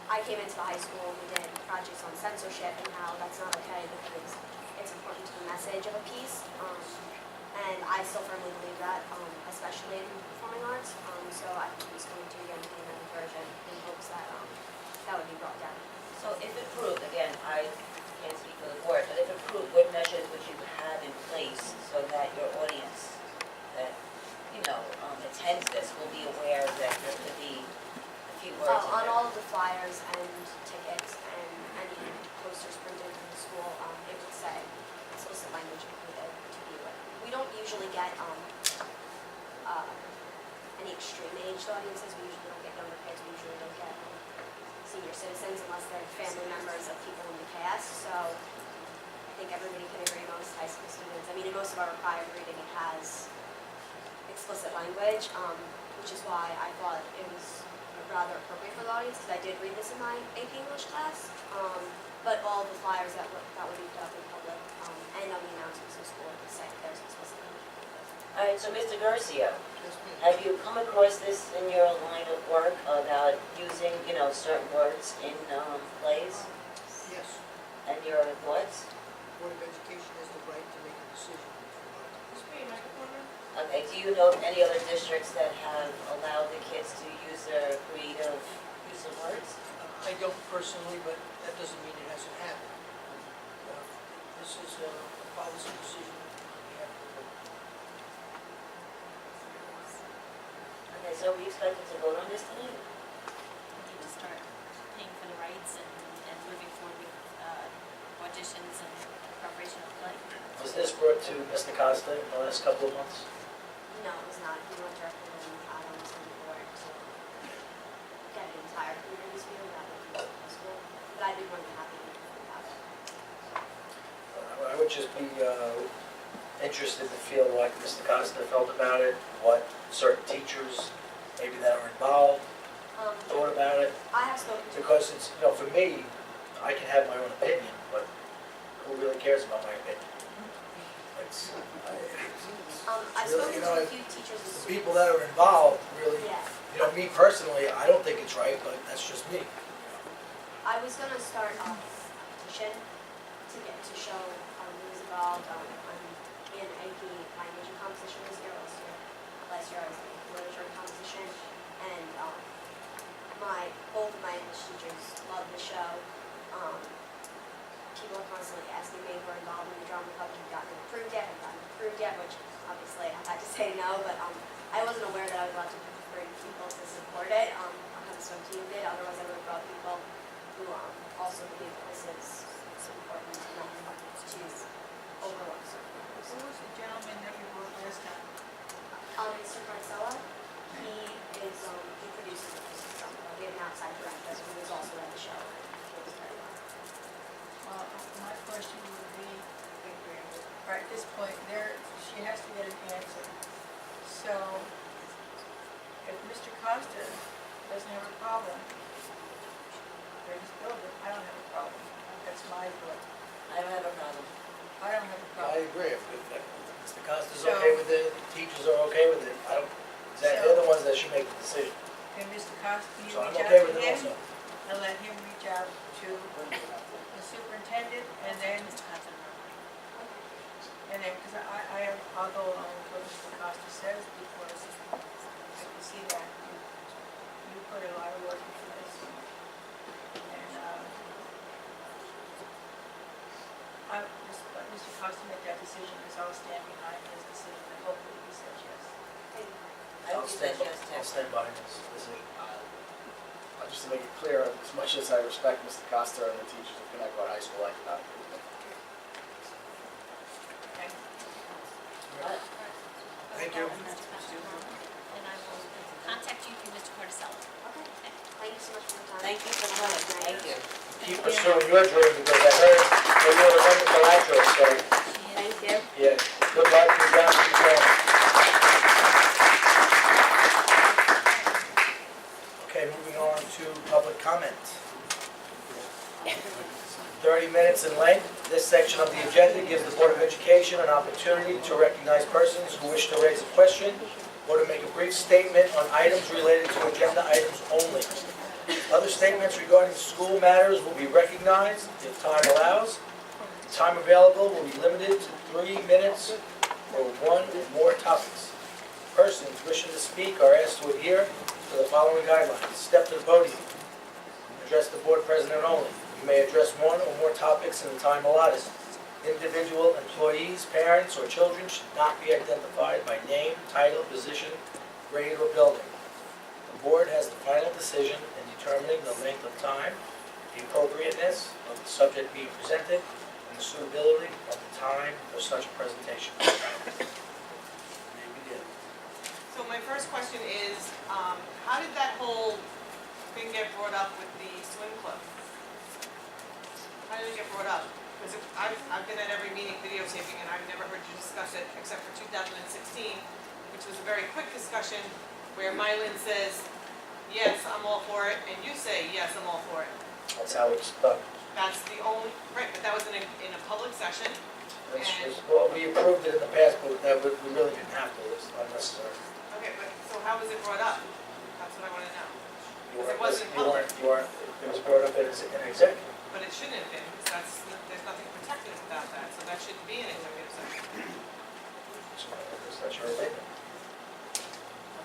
I came into the high school and we did projects on censorship and how that's not okay because it's important to the message of a piece, and I still firmly believe that, especially in performing arts, so I think it's going to again be another version in hopes that that would be brought down. So if approved, again, I can't speak for the board, but if approved, what measures would you have in place so that your audience that, attends this will be aware that there could be a few words in On there? all of the flyers and tickets and any posters printed in the school, it would say explicit language included to be like. We don't usually get any extreme aged audiences. We usually don't get younger kids. We usually don't get senior citizens unless they're family members of people in the cast. So I think everybody can agree, most high school students. I mean, in most of our required reading, it has explicit language, which is why I thought it was rather appropriate for the audience, because I did read this in my AP English class. But all the flyers that were leaked out in public and on the announcements in school would say there's explicit language. All right, so Mr. Garcia, have you come across this in your line of work about using, certain words in plays? Yes, And your thoughts? Board of Education has the right to make a decision. Okay, do you know of any other districts that have allowed the kids to use their creative use of words? I don't personally, but that doesn't mean it hasn't happened. This is a policy decision on behalf of the board. Okay, so we expected to vote on this tonight? We need to start paying for the rights and moving forward with auditions and preparation of play. Was this brought to Mr. Costa in the last couple of months? No, it was not. He went directly to Adams and the board to get an entire community's view rather than the school. But I'd be more than happy to have it. I would just be interested to feel like Mr. Costa felt about it, what certain teachers, maybe that are involved, thought about it. I have spoken to Because it's, for me, I can have my own opinion, but who really cares about my opinion? It's, I've really, spoken to a few teachers and the students. people that are involved really, Yeah. me personally, I don't think it's right, but that's just me. I was gonna start a petition to show who was involved. I'm in AP language competition this year. Last year I was in literature competition, and both of my English teachers love the show. People are constantly asking me if we're involved in the drama club. Have gotten approved yet? Which obviously I've had to say no, but I wasn't aware that I was allowed to bring people to support it. I had the swim team did, otherwise I would have brought people who also believe that this is important enough to overlook certain things. Who was the gentleman that you wrote last time? Mr. Marcella, he produces it. We have an outside director who was also at the show. It was very well. Well, my question would be, right at this point, she has to get an answer. So, if Mr. Costa doesn't have a problem, or his building, I don't have a problem. That's my vote. I don't have a problem. I don't have a I problem. agree. If Mr. Costa's So- okay with it, the teachers are okay with it, they're the ones that should make the decision. Can Mr. Costa, can you So I'm reach out okay to with it him? also. And let him reach out to the superintendent, and then Mr. Hudson. And then, because I'll go along with what Mr. Costa says, because I can see that you put a lot of work into this. And, Mr. Costa made that decision, because I'll stand behind his decision, and hopefully he says yes. I hope you said yes, I'll Tim. stand by this decision. Just to make it clear, as much as I respect Mr. Costa and the teachers of Connecticut High School, I cannot agree with him. Okay? Thank you. And I will contact you through Mr. Corticello. Okay, thank you so much for your time. Thank you for coming, thank you. Keep pursuing your dream because I heard that you have a wonderful actress, so, Thank you. yeah, good luck, congrats to your family. Okay, moving on to public comment. 30 minutes in length. This section of the agenda gives the Board of Education an opportunity to recognize persons who wish to raise a question or to make a brief statement on items related to agenda items only. Other statements regarding school matters will be recognized if time allows. The time available will be limited to 3 minutes for one or more topics. Persons wishing to speak are asked to adhere to the following guidelines. Step to the podium. Address the board president only. You may address one or more topics in the time allotted. Individual employees, parents, or children should not be identified by name, title, position, grade, or building. The board has the final decision in determining the length of time, the appropriateness of the subject being presented, and the suitability of the time for such a presentation. May begin. So my first question is, how did that whole thing get brought up with the swim club? How did it get brought up? Because I've been at every meeting videotaping, and I've never heard you discuss it except for 2016, which was a very quick discussion where Mylin says, yes, I'm all for it, and you say, yes, I'm all for it. That's how it's done. That's the only, right, but that was in a public session. Well, we approved it in the past, but we really didn't have to. It's unnecessary. Okay, but so how was it brought up? That's what I want to know. You Because it weren't, wasn't you weren't, you weren't, it was brought up as an executive. But it shouldn't have been, because there's nothing protected about that, so that shouldn't be an executive session. So that's your opinion.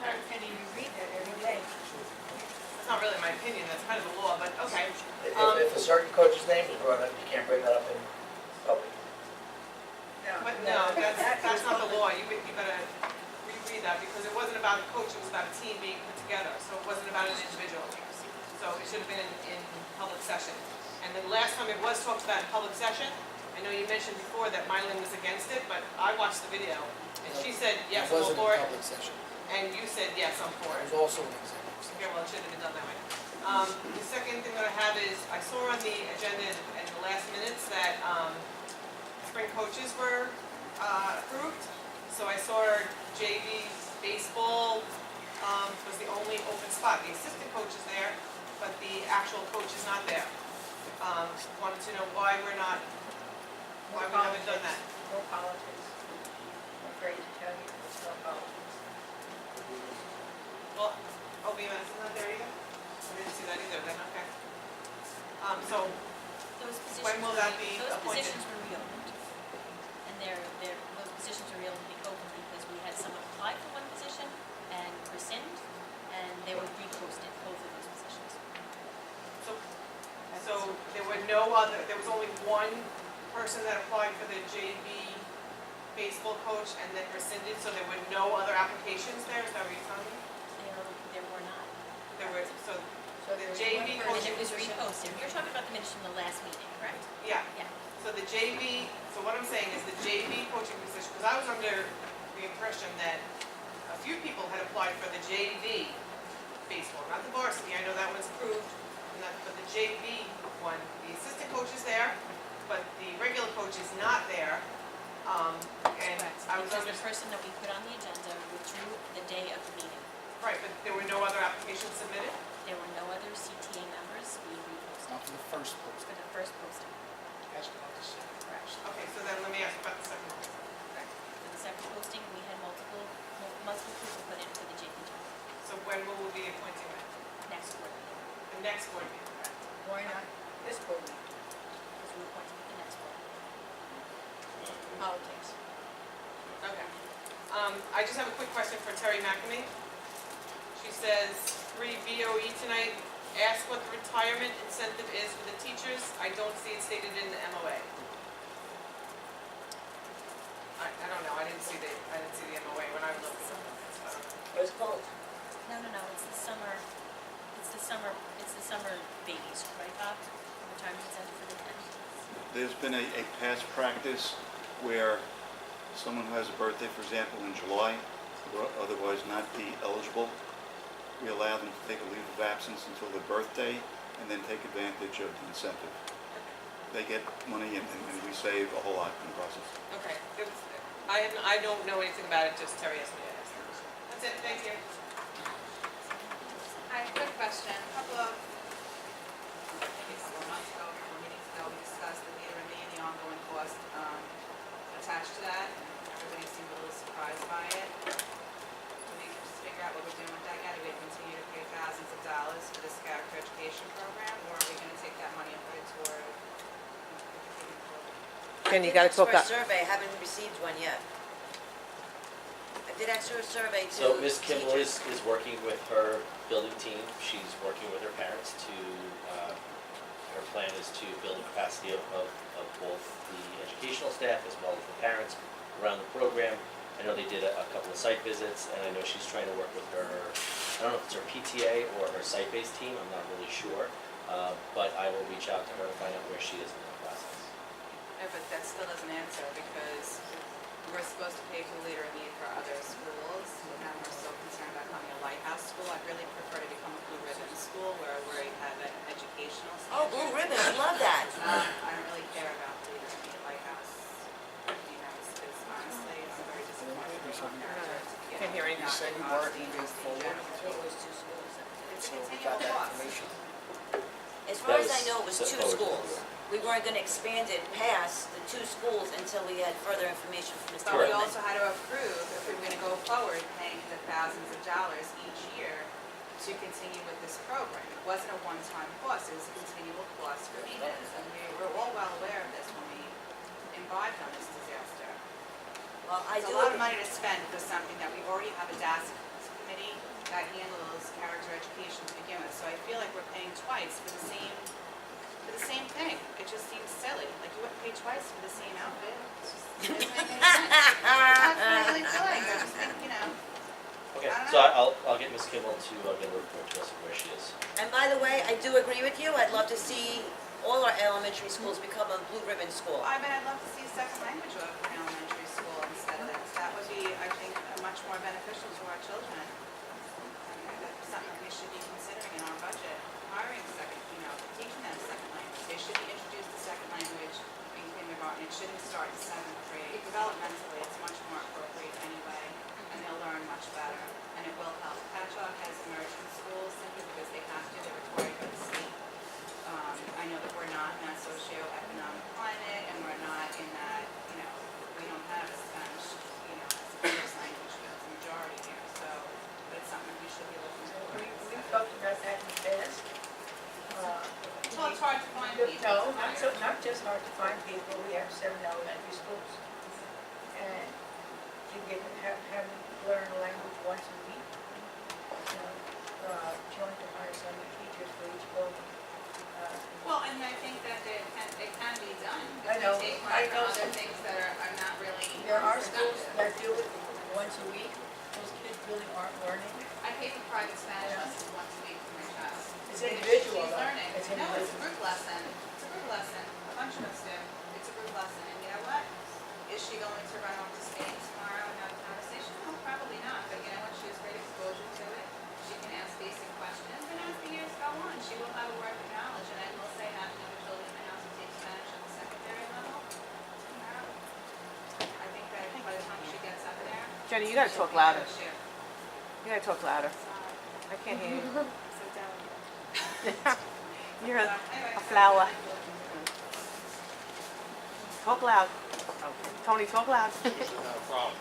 And you read that every day. That's not really my opinion, that's kind of the law, but okay. If a certain coach's name is brought up, you can't bring that up in public. But no, that's not the law, you gotta reread that, because it wasn't about a coach, it was about a team being put together, so it wasn't about an individual. So it should have been in public session. And the last time it was talked about in public session, I know you mentioned before that Mylin was against it, but I watched the video, and she said, yes, I'm all for it. It wasn't a public session. And you said, yes, I'm for It it. was also an executive session. Okay, well, it should have been done that way. The second thing that I have is, I saw on the agenda in the last minutes that spring coaches were approved. So I saw JV baseball was the only open spot. The assistant coach is there, but the actual coach is not there. Wanted to know why we haven't done that. No politics. I'm afraid to tell you, it's no politics. Well, OBMS is not there either? I didn't see that either, then, okay. So, Those positions. When will that be Those appointed? positions were reopened. And those positions were reopened because we had someone apply for one position and rescind, and they were reposted, both of those positions. so there was only one person that applied for the JV baseball coach and then rescinded, so there were no other applications there, is that what you're telling me? There were not. There were, so So the there's JV one And coach, it was reposted. You're talking about the minutes from the last meeting, correct? yeah. Yeah. So the JV, so what I'm saying is the JV coaching position, because I was under the impression that a few people had applied for the JV baseball, not the varsity, I know that one's approved, but the JV one, the assistant coach is there, but the regular coach is not there. And Correct. I was Because under, the person that we put on the agenda withdrew the day of the meeting. right, but there were no other applications submitted? There were no other CTA members. We reposted After the first post. for the first posting. Ask about the second. Correct. Okay, so then let me ask about the second one. Correct. For the second posting, we had multiple people put in for the JP job. So when will we be appointing that? Next board meeting. The next board meeting? Why not this board meeting? Because we're appointing at the next board. Politics. Okay. I just have a quick question for Terry McNamee. She says, 3 BOE tonight, ask what the retirement incentive is for the teachers. I don't see it stated in the MOA. I don't know, I didn't see the MOA when I was looking at it. Where's Colt? No, it's the summer babies, right, Bob? Retirement incentive for the kids. There's been a past practice where someone who has a birthday, for example, in July, or otherwise not be eligible, we allow them to take a leave of absence until their birthday and then take advantage of the incentive. They get money and we save a whole lot in the process. Okay, I don't know anything about it, just Terry asked me to ask. That's it, thank you. Hi, quick question. A couple months ago, a couple meetings ago, we discussed the meter and the ongoing cost attached to that. Everybody seemed a little surprised by it. Can we just figure out what we're doing with that yet? Do we continue to pay thousands of dollars for this character education program, or are we going to take that money and put it toward? Ken, you gotta talk up. I did ask for a survey, I haven't received one yet. I did ask for a survey to So Ms. Kimball teachers. is working with her building team. She's working with her parents to, her plan is to build the capacity of both the educational staff as well as the parents around the program. I know they did a couple of site visits, and I know she's trying to work with her, I don't know if it's her PTA or her site-based team, I'm not really sure. But I will reach out to her to find out where she is in the process. Yeah, but that still doesn't answer, because we're supposed to pay for leader in need for other schools, and we're so concerned about becoming a lighthouse school. I'd really prefer to become a blue ribbon school where we have an educational standard. Oh, blue ribbon, I love that. I don't really care about leader in need lighthouse, because honestly, I'm very disappointed with our character. Can't hear anything. You said you weren't moving forward It's a until we continual got that cost. information. As far That as I was know, it was set 2 forward. schools. We weren't gonna expand it past the 2 schools until we had further information from Mr. But we Whitman. also had to approve, if we were gonna go forward, paying the thousands of dollars each year to continue with this program. It wasn't a one-time cost, it was a continual cost for leaders, and we were all well aware of this when we imbibed on this disaster. Well, I It's do. a lot of money to spend for something that we already have a DAS committee that handles character education to begin with, so I feel like we're paying twice for the same thing. It just seems silly, like you wouldn't pay twice for the same outfit. It just doesn't make any sense. That's what I really feel like, I just think, Okay, I don't so know. I'll get Ms. Kimball to get a report to us of where she is. And by the way, I do agree with you. I'd love to see all our elementary schools become a blue ribbon school. I mean, I'd love to see a second language of elementary school instead of this. That would be, I think, much more beneficial to our children. I mean, that's something we should be considering in our budget, hiring a second, teaching them a second language. They should be introduced to second language in kindergarten. It shouldn't start in 7th grade. Developmentally, it's much more appropriate anyway, and they'll learn much better, and it will help. Patchogue has immersion schools simply because they have to, they're required by the state. I know that we're not in that socioeconomic climate, and we're not in that, we don't have Spanish, as a first language as a majority here, so, but it's something we should be looking for. We've talked about that in the past. Well, it's hard to find people. No, not just hard to find people, we have 7 elementary schools. And you get, have them learn a language once a week. Joint to hire so many teachers for each building. Well, and I think that it can be done. I know, If we take I money know. from other things that are not really There are schools productive. that do it once a week, those kids really aren't learning. I pay for private Spanish lessons once a week for my child. It's individual She's though. learning. It's No, it's a individual. group lesson. It's a group lesson. A bunch of us do. It's a group lesson. And you know what? Is she going to run off to state tomorrow and have a conversation? No, probably not. But you know what? She has great exposure to it. She can ask basic questions. And as the years go on, she will have a wealth of knowledge. And I will say having other children in the house who take Spanish at the secondary level, tomorrow, I think that by the time she gets up there, Jenny, you gotta she'll talk be louder. good shit. You gotta talk louder. I can't hear you. So delicate. You're a Anyway, flower. Talk loud. Tony, talk loud. Not a problem.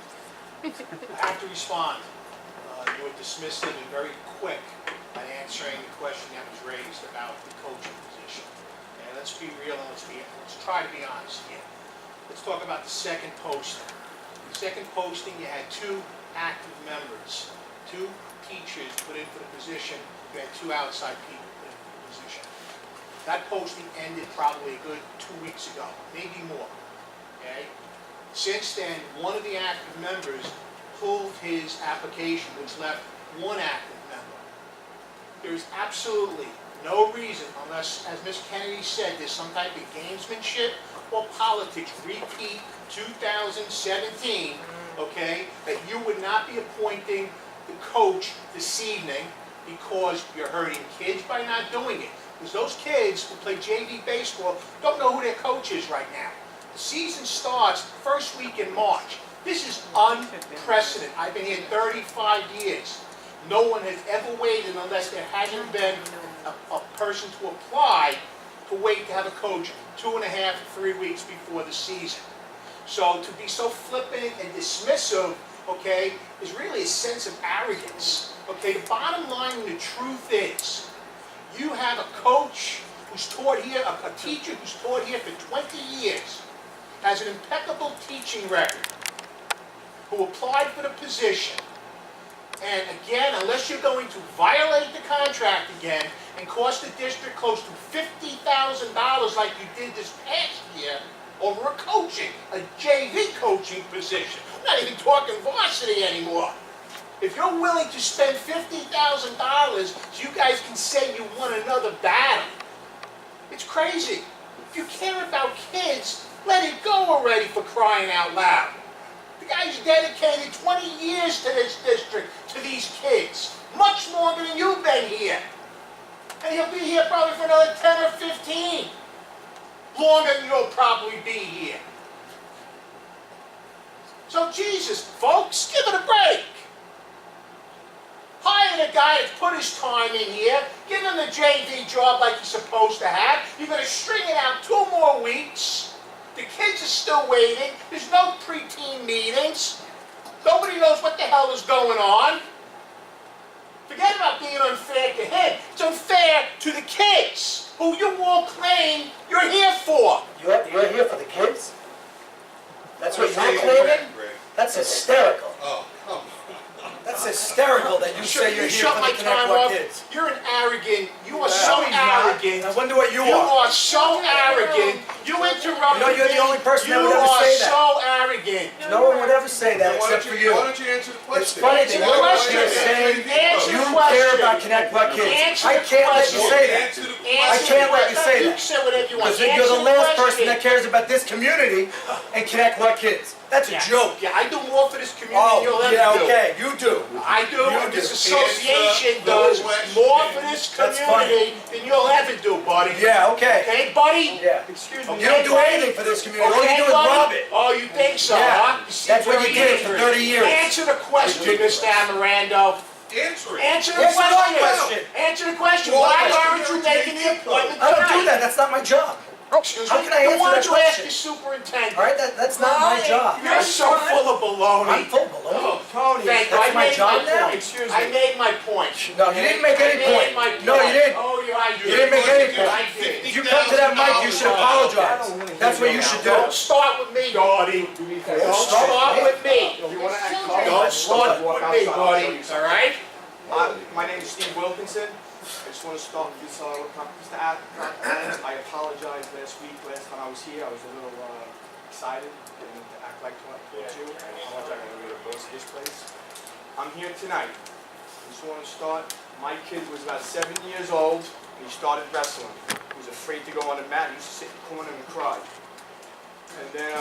I have to respond. You were dismissive and very quick at answering the question that was raised about the coaching position. And let's be real and let's try to be honest here. Let's talk about the second poster. The Second posting, you had 2 active members, 2 teachers put in for the position, you had 2 outside people put in for the position. That posting ended probably a good 2 weeks ago, maybe more, okay? Since then, one of the active members pulled his application, which left 1 active member. There's absolutely no reason, unless, as Ms. Kennedy said, there's some type of gamesmanship or politics, repeat 2017, okay, that you would not be appointing the coach this evening because you're hurting kids by not doing it. Because those kids who play JV baseball don't know who their coach is right now. The season starts first week in March. This is unprecedented. I've been here 35 years. No one has ever waited unless there hasn't been a person to apply to wait to have a coach 2.5 to 3 weeks before the season. So to be so flippant and dismissive, okay, is really a sense of arrogance. Okay, the bottom line and the truth is, you have a coach who's taught here, a teacher who's taught here for 20 years, has an impeccable teaching record, who applied for the position. And again, unless you're going to violate the contract again and cost the district close to $50,000 like you did this past year over a JV coaching position. I'm not even talking varsity anymore. If you're willing to spend $50,000 so you guys can say you won another battle, it's crazy. If you care about kids, let it go already, for crying out loud. The guy's dedicated 20 years to this district, to these kids. Much longer than you've been here. And he'll be here probably for another 10 or 15. Longer than you'll probably be here. So Jesus, folks, give it a break. Hire the guy that's put his time in here. Give him the JV job like he's supposed to have. You're going to string it out 2 more weeks. The kids are still waiting. There's no pre-team meetings. Nobody knows what the hell is going on. Forget about being unfair to him. It's unfair to the kids, who you all claim you're here for. You're here for the kids? That's what you're claiming? That's hysterical. Oh, come on. That's hysterical that you say you're here shut for my the Connect time What off. Kids. You're an arrogant. You are so arrogant. I wonder what you You are. are so arrogant. You interrupted You know, you're the me. only person that You would ever are say that. so arrogant. No one would ever say that except for you. Why don't you answer the question? It's funny that Answer the you're question. here saying Answer you the question. care about Connect What Kids. Answer I the can't let you question. say that. Answer the I Answer can't the let you say question. that. You say whatever you want. Because you're Answer the last question. person that cares about this community and Connect What Kids. That's a joke. Yeah, I do more for this community Oh, than you'll ever yeah, do. okay, you do. I do, You and this do. association Answer the does question. more for this That's community than you'll ever do, buddy. Yeah, okay. Okay, buddy? Yeah. Excuse You don't do anything for this community. All you do is buddy? rob it. Oh, you think so, Yeah. huh? You seem That's what you very did for angry. 30 years. Answer the question, Mr. Amorando. Answer it. Answer the Yes, what question. question? Answer the question. What Why question? aren't you making the appointment I don't do tonight? that. That's not my job. Excuse How me? can I Then answer why that don't you ask question? your superintendent? All right, that's not my job. You're so full of baloney. I'm full baloney. Tony, thank you. That's I my made job my now? point. Excuse me. I made my point. No, you didn't make any I made my point. No, you didn't. Oh, yeah, I did. You didn't make any I point. did. If you come to that mic, you should apologize. That's what you should do. Don't start with me, Artie. Don't start with me. Don't start with me, buddy. All right? My name is Steve Wilkinson. I just want to start with this, Mr. Adams. I apologize last time I was here, I was a little excited and to act like towards you. I apologize, I'm going to boss this place. I'm here tonight. I just want to start. My kid was about 7 years old and he started wrestling. He was afraid to go on the mat. He used to sit in the corner and cry. And then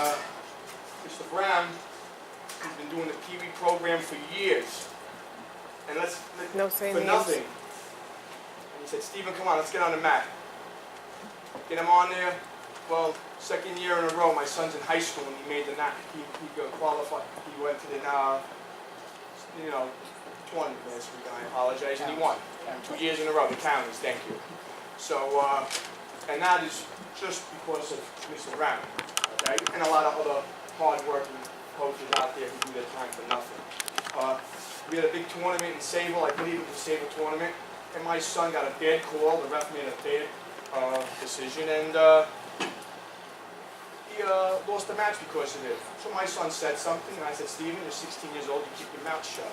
Mr. Brown, he's been doing the Pee Wee program for years. And No saying for names. nothing. And he said, Stephen, come on, let's get on the mat. Get him on there. Well, 2nd year in a row, my son's in high school and he made the he qualified. He went to the tournament last week, and I apologize, and he won. 2 years in a row, the counties, thank you. So, and that is just because of Mr. Brown, okay? And a lot of other hard-working coaches out there who do their time for nothing. We had a big tournament in Sable, I believe it was a Sable tournament, and my son got a bad call, the ref made a bad decision, and he lost the match because of it. So my son said something, and I said, Stephen, you're 16 years old, you keep your mouth shut.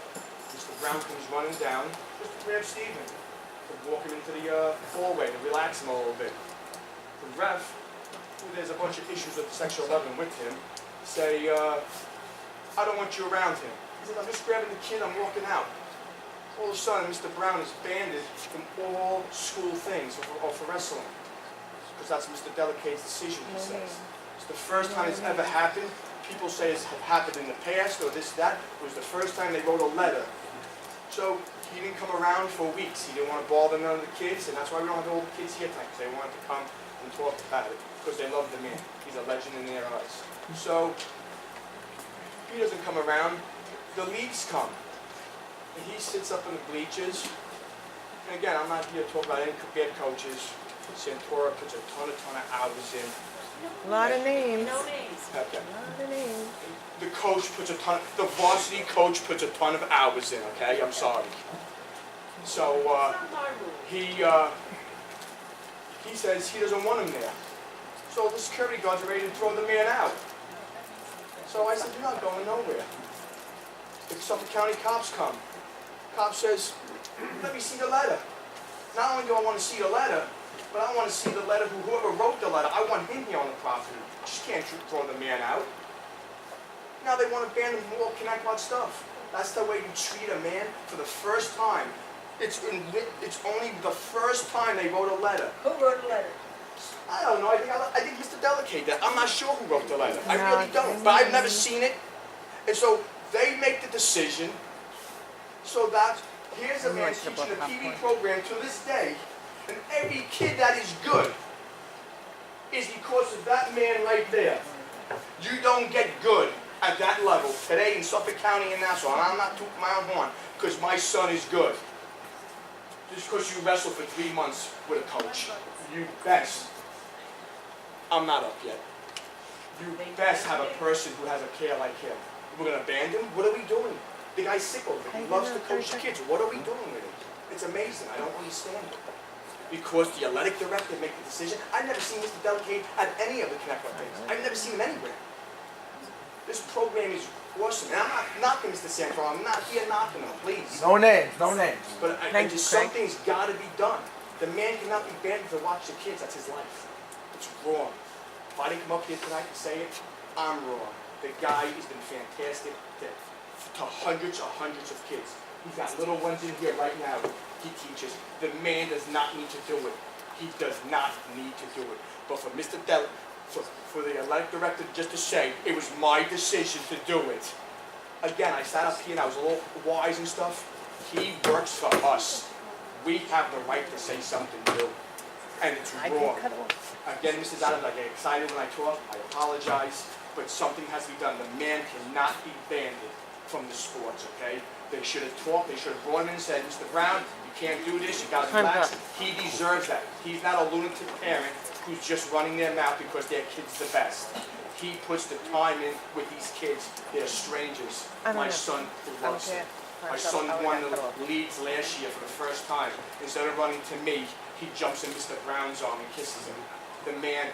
Mr. Brown comes running down, just to grab Stephen, to walk him into the hallway, to relax him a little bit. The ref, who there's a bunch of issues with Section 11 with him, say, I don't want you around him. He said, I'm just grabbing the kid, I'm walking out. All of a sudden, Mr. Brown is banned from all school things or for wrestling. Because that's Mr. Delicate's decision, he says. It's the first time it's ever happened. People say it's happened in the past or this, that. It was the first time they wrote a letter. So he didn't come around for weeks. He didn't want to bother none of the kids, and that's why we don't have all the kids here tonight, because they wanted to come and talk about it, because they love the man. He's a legend in their eyes. So he doesn't come around. The leagues come. And he sits up in the bleachers. And again, I'm not here to talk about any bad coaches. Santora puts a ton of hours in. A lot of names. No names. Okay. A lot of names. The coach puts the varsity coach puts a ton of hours in, okay? I'm sorry. So, he says he doesn't want him there. So the security guards are ready to throw the man out. So I said, you're not going nowhere. The Suffolk County cops come. Cop says, let me see the letter. Not only do I want to see the letter, but I want to see the letter whoever wrote the letter. I want him here on the property. I just can't throw the man out. Now they want to ban him from all Connecticut stuff. That's the way you treat a man for the first time. It's only the first time they wrote a letter. Who wrote the letter? I don't know. I think Mr. Delicate did. I'm not sure who wrote the letter. I really don't. But I've never seen it. And so they make the decision so that here's a man teaching a TV program to this day, and every kid that is good is because of that man right there. You don't get good at that level today in Suffolk County and Nassau, and I'm not tooting my own horn because my son is good. Just because you wrestle for 3 months with a coach, you best. I'm not up yet. You best have a person who has a care like him. We're going to ban him? What are we doing? The guy's sick over it. He loves to coach kids. What are we doing with him? It's amazing. I don't understand it. Because the athletic director make the decision. I've never seen Mr. Delicate at any of the Connecticut things. I've never seen him anywhere. This program is awesome. And I'm not knocking Mr. Santor. I'm not here knocking him, please. No names, no names. But something's got to be done. The man cannot be banned to watch the kids. That's his life. It's wrong. If I didn't come up here tonight to say it, I'm wrong. The guy has been fantastic to hundreds of kids. He's got little ones in here right now. He teaches. The man does not need to do it. He does not need to do it. But for Mr. for the athletic director just to say, it was my decision to do it. Again, I sat up here and I was a little wise and stuff. He works for us. We have the right to say something new. And it's wrong. Again, Mrs. Adams, I get excited when I talk. I apologize. But something has to be done. The man cannot be banned from the sports, okay? They should have talked. They should have brought him in and said, Mr. Brown, you can't do this. You got to relax. He deserves that. He's not a lunatic parent who's just running their mouth because their kid's the best. He puts the time in with these kids. They're strangers. My son who loves it. My son won the leagues last year for the first time. Instead of running to me, he jumps in Mr. Brown's arm and kisses him. The man,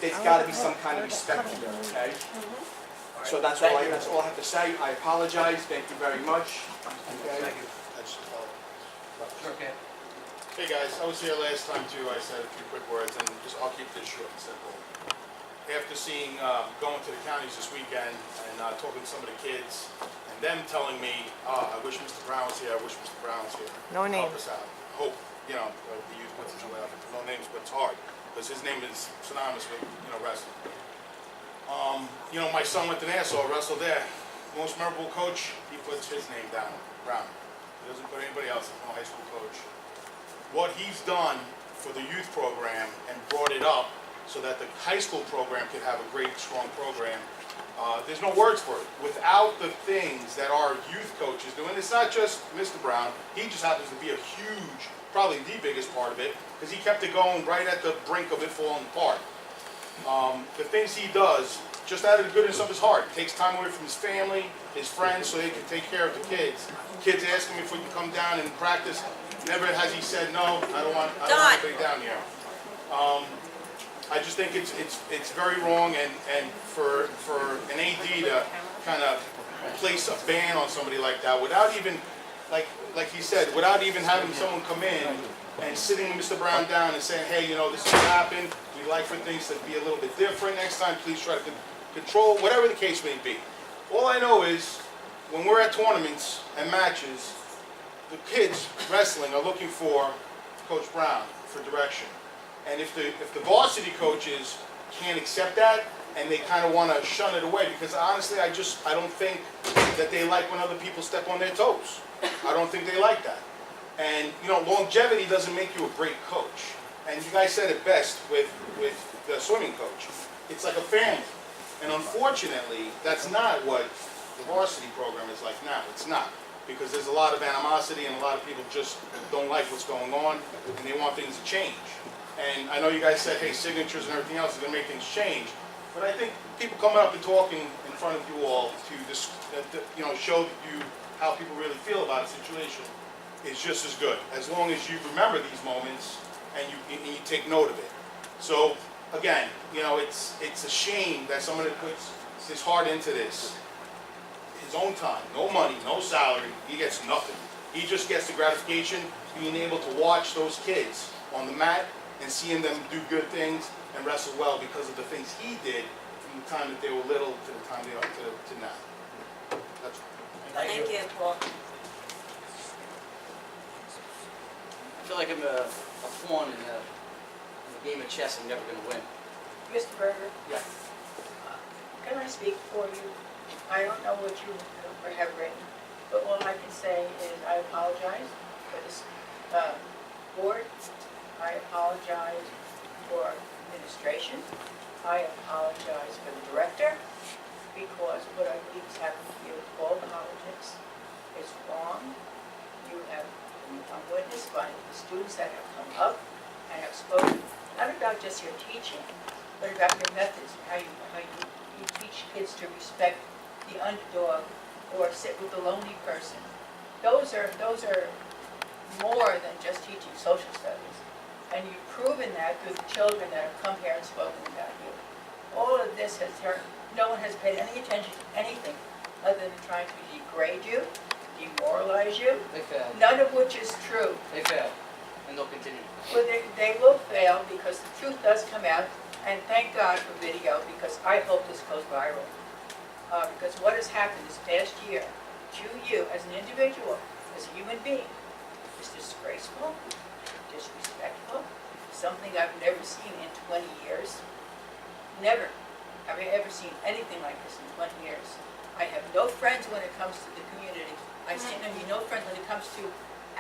there's got to be some kind of respect here, okay? So that's all I have to say. I apologize. Thank you very much. Okay. Hey guys, I was here last time too. I said a few quick words, and I'll keep this short and simple. After seeing, going to the counties this weekend and talking to some of the kids, and them telling me, I wish Mr. Brown was here, I wish Mr. Brown was here. No names. Help us out. Hope, the youth puts his way out. No names, but it's hard, because his name is synonymous with, wrestling. My son went to Nassau, wrestled there. Most memorable coach, he puts his name down, Brown. He doesn't put anybody else, no high school coach. What he's done for the youth program and brought it up so that the high school program could have a great, strong program, there's no words for it. Without the things that our youth coaches do, and it's not just Mr. Brown, he just happens to be a huge, probably the biggest part of it, because he kept it going right at the brink of it falling apart. The things he does, just out of the goodness of his heart, takes time away from his family, his friends, so they can take care of the kids. Kids ask him if we can come down and practice. Never has he said, no, I don't want anybody down here. I just think it's very wrong, and for an AD to kind of place a ban on somebody like that without even, like he said, without even having someone come in and sitting Mr. Brown down and saying, hey, you know, this is what happened, we'd like for things to be a little bit different next time, please try to control, whatever the case may be. All I know is, when we're at tournaments and matches, the kids wrestling are looking for Coach Brown for direction. And if the varsity coaches can't accept that, and they kind of want to shun it away, because honestly, I don't think that they like when other people step on their toes. I don't think they like that. And, you know, longevity doesn't make you a great coach. And you guys said it best with the swimming coach. It's like a family. And unfortunately, that's not what the varsity program is like now. It's not. Because there's a lot of animosity and a lot of people just don't like what's going on and they want things to change. And I know you guys said, hey, signatures and everything else is going to make things change. But I think people coming up and talking in front of you all to just, you know, show you how people really feel about a situation is just as good. As long as you remember these moments and you take note of it. So again, you know, it's a shame that someone that puts his heart into this, his own time, no money, no salary, he gets nothing. He just gets the gratification being able to watch those kids on the mat and seeing them do good things and wrestle well because of the things he did from the time that they were little to the time they are to now. That's all. Thank you, Paul. I feel like I'm a pawn in a game of chess I'm never going to win. Mr. Berger, Yeah. can I speak for you? I don't know what you have written, but all I can say is I apologize for this board. I apologize for administration. I apologize for the director, because what I believe is happening here with all politics is wrong. You have been witnessed by the students that have come up and have spoken, not about just your teaching, but about your methods, how you teach kids to respect the underdog or sit with the lonely person. Those are more than just teaching social studies. And you've proven that through the children that have come here and spoken about you. All of this has turned, no one has paid any attention to anything other than trying to degrade you, demoralize you, They failed. none of which is true. They failed. And they'll continue. Well, they will fail because the truth does come out, and thank God for video, because I hope this goes viral. Because what has happened this past year to you as an individual, as a human being, is disgraceful, disrespectful, something I've never seen in 20 years. Never have I ever seen anything like this in 20 years. I have no friends when it comes to the community. I stand to be no friends when it comes to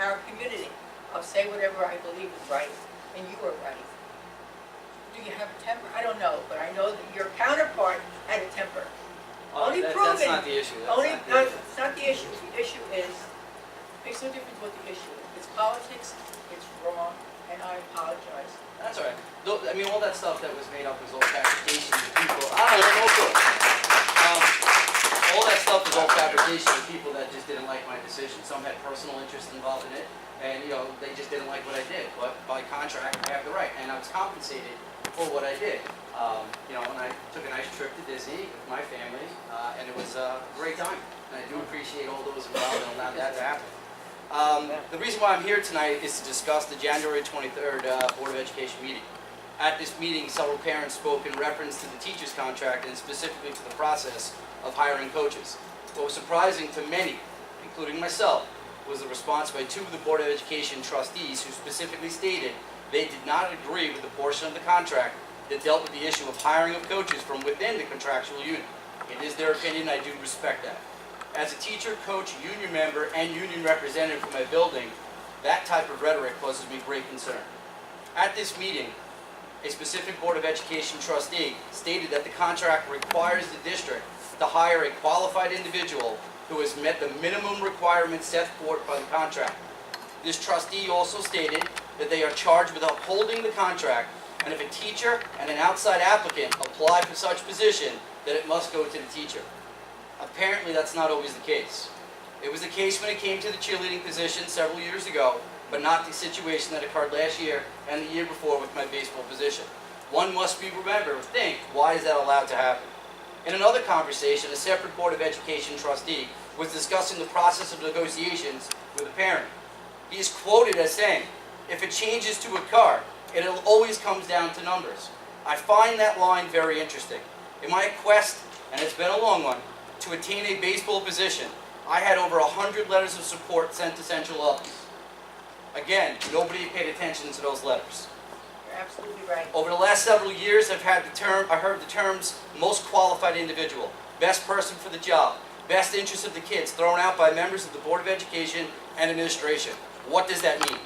our community. I'll say whatever I believe is right, and you are right. Do you have a temper? I don't know, but I know that your counterpart had a temper. Only proven. That's not the issue. It's not the issue. The issue is, makes no difference what the issue is. It's politics, it's wrong, and I apologize. That's all right. I mean, all that stuff that was made up was all fabrication of people. I don't know, no good. All that stuff was all fabrication of people that just didn't like my decision. Some had personal interest involved in it, and you know, they just didn't like what I did. But by contract, I have the right, and I was compensated for what I did. You know, and I took a nice trip to Disney with my family, and it was a great time. And I do appreciate all those involved and allowed that to happen. The reason why I'm here tonight is to discuss the January 23rd Board of Education meeting. At this meeting, several parents spoke in reference to the teacher's contract and specifically to the process of hiring coaches. What was surprising to many, including myself, was the response by two of the Board of Education trustees who specifically stated they did not agree with the portion of the contract that dealt with the issue of hiring of coaches from within the contractual unit. It is their opinion, I do respect that. As a teacher, coach, union member, and union representative for my building, that type of rhetoric causes me great concern. At this meeting, a specific Board of Education trustee stated that the contract requires the district to hire a qualified individual who has met the minimum requirements set forth by the contract. This trustee also stated that they are charged with upholding the contract, and if a teacher and an outside applicant apply for such position, that it must go to the teacher. Apparently, that's not always the case. It was the case when it came to the cheerleading position several years ago, but not the situation that occurred last year and the year before with my baseball position. One must be remembered to think, why is that allowed to happen? In another conversation, a separate Board of Education trustee was discussing the process of negotiations with a parent. He is quoted as saying, "If a change is to occur, it always comes down to numbers." I find that line very interesting. In my quest, and it's been a long one, to attain a baseball position, I had over 100 letters of support sent to central office. Again, nobody paid attention to those letters. You're absolutely right. Over the last several years, I heard the terms most qualified individual, best person for the job, best interest of the kids thrown out by members of the Board of Education and administration. What does that mean?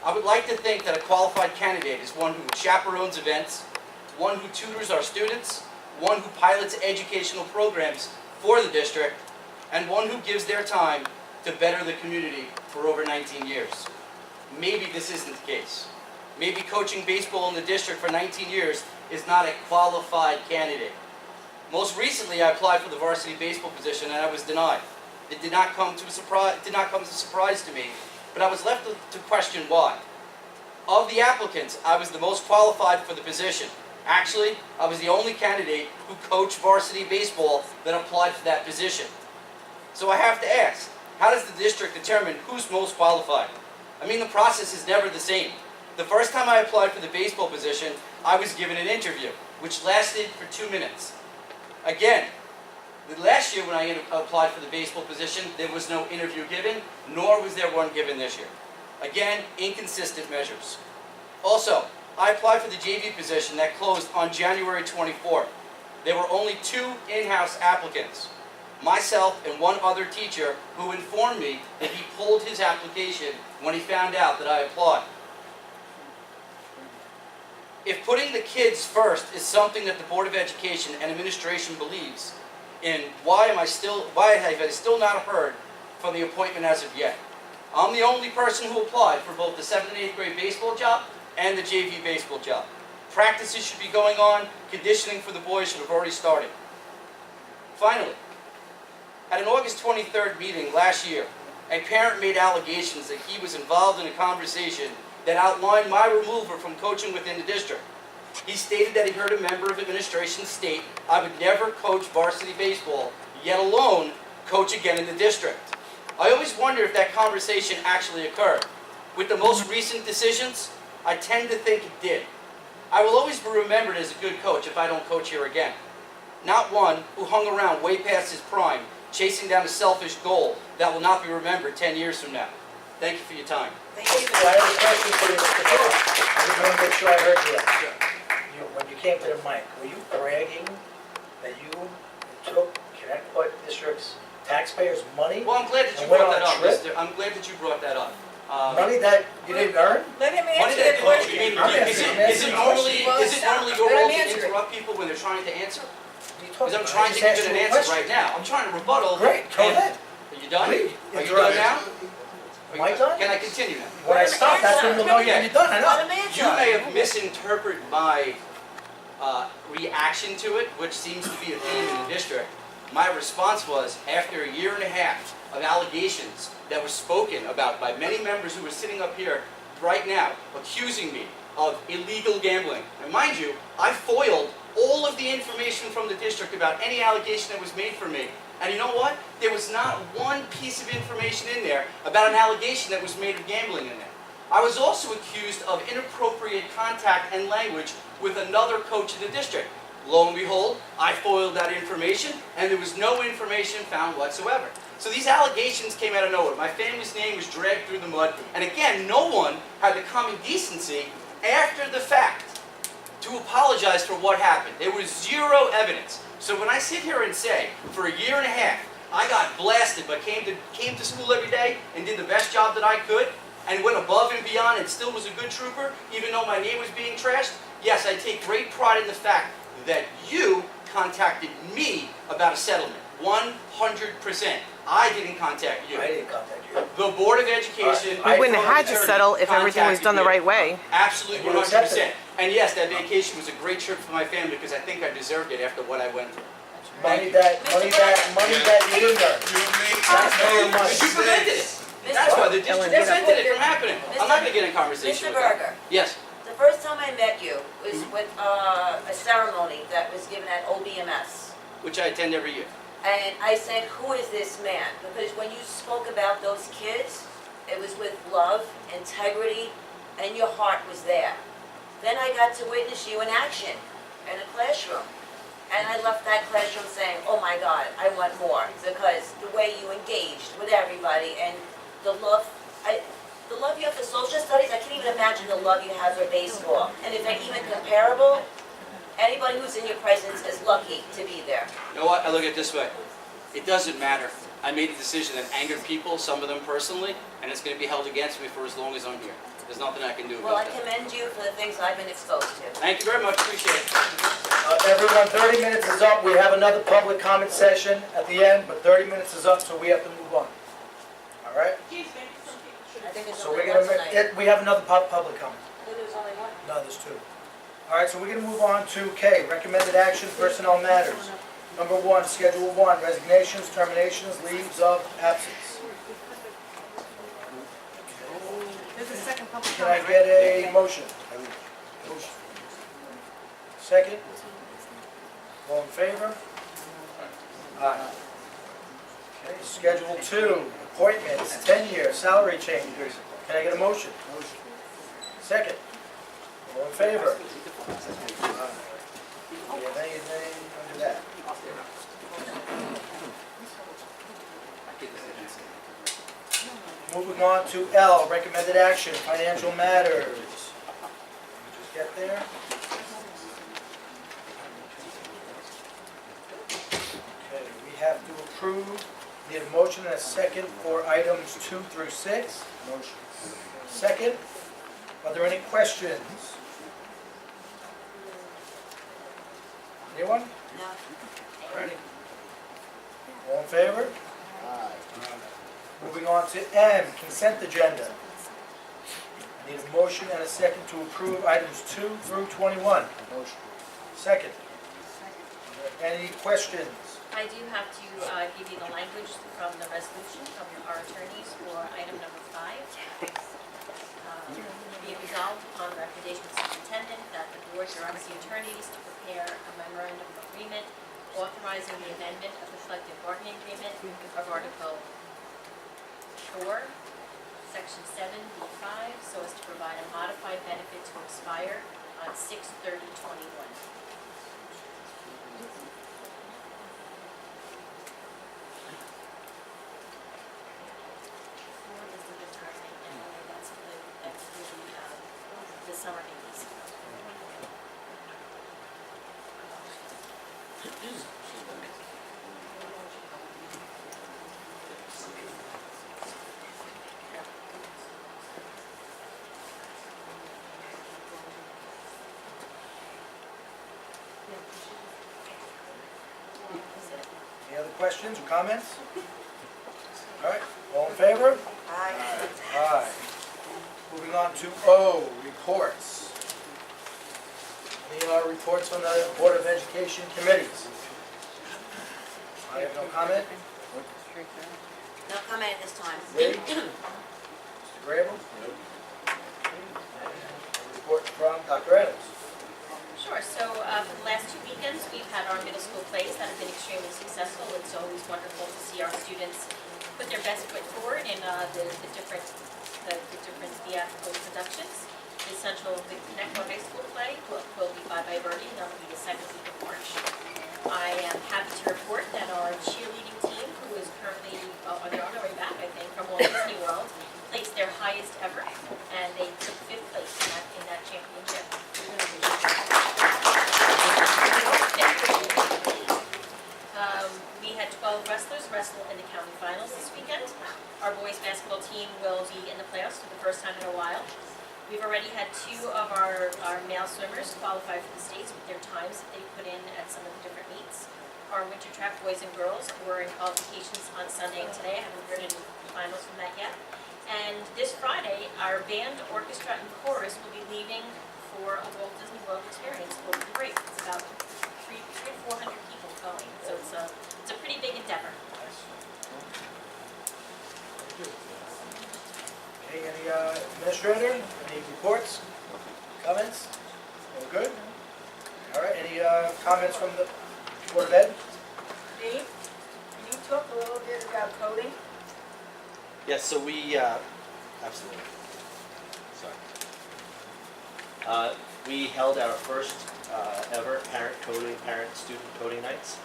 I would like to think that a qualified candidate is one who chaperones events, one who tutors our students, one who pilots educational programs for the district, and one who gives their time to better the community for over 19 years. Maybe this isn't the case. Maybe coaching baseball in the district for 19 years is not a qualified candidate. Most recently, I applied for the varsity baseball position and I was denied. It did not come as a surprise to me, but I was left to question why. Of the applicants, I was the most qualified for the position. Actually, I was the only candidate who coached varsity baseball that applied for that position. So I have to ask, how does the district determine who's most qualified? I mean, the process is never the same. The first time I applied for the baseball position, I was given an interview, which lasted for 2 minutes. Again, the last year when I applied for the baseball position, there was no interview given, nor was there one given this year. Again, inconsistent measures. Also, I applied for the JV position that closed on January 24th. There were only 2 in-house applicants, myself and one other teacher who informed me that he pulled his application when he found out that I applied. If putting the kids first is something that the Board of Education and administration believes in, why have I still not heard from the appointment as of yet? I'm the only person who applied for both the 7th and 8th grade baseball job and the JV baseball job. Practices should be going on, conditioning for the boys should have already started. Finally, at an August 23rd meeting last year, a parent made allegations that he was involved in a conversation that outlined my removal from coaching within the district. He stated that he heard a member of administration state I would never coach varsity baseball, yet alone coach again in the district. I always wonder if that conversation actually occurred. With the most recent decisions, I tend to think it did. I will always be remembered as a good coach if I don't coach here again. Not one who hung around way past his prime, chasing down a selfish goal that will not be remembered 10 years from now. Thank you for your time. I have a question for you, Mr. Burrow. I just want to make sure I heard you right. When you came to the mic, were you bragging that you took Connecticut District's taxpayers' money? Well, I'm glad that you and went brought on that a up, trip? mister. I'm glad that you brought that up. Money that you didn't earn? Let him Money answer that the question. you mean, I'm is asking it a normally your Let role him to answer it. interrupt people when they're trying to answer? Because Because I'm trying to give you an answer right now. I'm trying to rebuttal. Great, go and- ahead. Are you done? Please, Are you interrupt. done now? Am I done? Can I continue now? When I stop, that's when you'll know you're done, I know. You may have misinterpreted my reaction to it, which seems to be a theme in the district. My response was, after a year and a half of allegations that were spoken about by many members who were sitting up here right now, accusing me of illegal gambling. And mind you, I foiled all of the information from the district about any allegation that was made for me. And you know what? There was not one piece of information in there about an allegation that was made of gambling in there. I was also accused of inappropriate contact and language with another coach in the district. Lo and behold, I foiled that information, and there was no information found whatsoever. So these allegations came out of nowhere. My family's name was dragged through the mud, and again, no one had the common decency after the fact to apologize for what happened. There was zero evidence. So when I sit here and say, for a year and a half, I got blasted, but came to school every day and did the best job that I could, and went above and beyond and still was a good trooper, even though my name was being trashed, yes, I take great pride in the fact that you contacted me about a settlement. 100%. I didn't contact you. I didn't contact you. The Board of Education... We wouldn't have had to settle if everything was done the right way. Absolutely, You accepted 100%. And yes, that vacation was a great trip for my family because I think I deserved it after what I went through. Money that you didn't earn. Taxpayer money. But you prevented it. That's why the district prevented it from happening. I'm not going to get in conversation Mr. with that. Berger, Yes. the first time I met you was was with a ceremony that was given at OBMS. which I attend every year. And I said, who is this man? Because when you spoke about those kids, it was with love, integrity, and your heart was there. Then I got to witness you in action in a classroom. And I left that classroom saying, oh my God, I want more. Because the way you engaged with everybody and the love you have for social studies, I can't even imagine the love you have for baseball. And if they're even comparable, anybody who's in your presence is lucky to be there. You know what? I look at it this way. It doesn't matter. I made a decision that angered people, some of them personally, and it's going to be held against me for as long as I'm here. There's nothing I can do Well, I about that. commend you for the things I've been exposed to. Thank you very much. Appreciate it. Everyone, 30 minutes is up. We have another public comment session at the end, but 30 minutes is up, so we have to move on. All right? I think it's So only we're one gonna, tonight. we have another public comment. I think there's only one. No, there's two. All right, so we're gonna move on to K, recommended action, personnel matters. Number 1, Schedule 1, resignations, terminations, leaves of absence. There's a second public Can I comment, get right? a motion? Motion. Second? All in favor? Aye. Okay, Schedule 2, appointments, tenure, salary changes. Can I get a motion? Motion. Second? All in favor? Aye. Do you have anything under that? Moving on to L, recommended action, financial matters. Just get there. Okay, we have to approve, need a motion and a second for items 2 through 6. Motion. Second, are there any questions? Anyone? No. Ready? All in favor? Moving on to M, consent agenda. I need a motion and a second to approve items 2 through 21. Motion. Second. Are there any questions? I do have to give you the language from the resolution from our attorneys for item number 5. Be it resolved upon the recommendation of the superintendent that the board directs the attorneys to prepare a memorandum of agreement authorizing the amendment of the collective bargaining agreement of Article 4, Section 7B5, so as to provide a modified benefit to expire on 6/30/21. The summer babies. Any other questions or comments? All right, all in favor? Aye. Aye. Moving on to O, reports. Any reports from the Board of Education committees? I have no comment. No comment at this time. Lee? Mr. Grable? Report from Dr. Adams. Sure, so for the last 2 weekends, we've had our middle school plays that have been extremely successful. It's always wonderful to see our students put their best foot forward in the different theatrical productions. The Connecticut High School play will be Bye Bye Birdie, and that will be the second week of March. I am happy to report that our cheerleading team, who is currently, they're on their way back, I think, from Walt Disney World, placed their highest ever, and they took 5th place in that championship. We had 12 wrestlers wrestle in the county finals this weekend. Our boys basketball team will be in the playoffs for the first time in a while. We've already had 2 of our male swimmers qualify for the states with their times that they put in at some of the different meets. Our winter track boys and girls were in qualifications on Sunday and today. I haven't heard any finals from that yet. And this Friday, our band, orchestra, and chorus will be leaving for a Walt Disney World experience. It will be great. It's about 300 to 400 people going, so it's a pretty big endeavor. Okay, any administrator, any reports, comments? All good? All right, any comments from the Board of Ed? Dave, can you talk a little bit about coding? Yes, so we, absolutely. Sorry. We held our first ever parent-student coding nights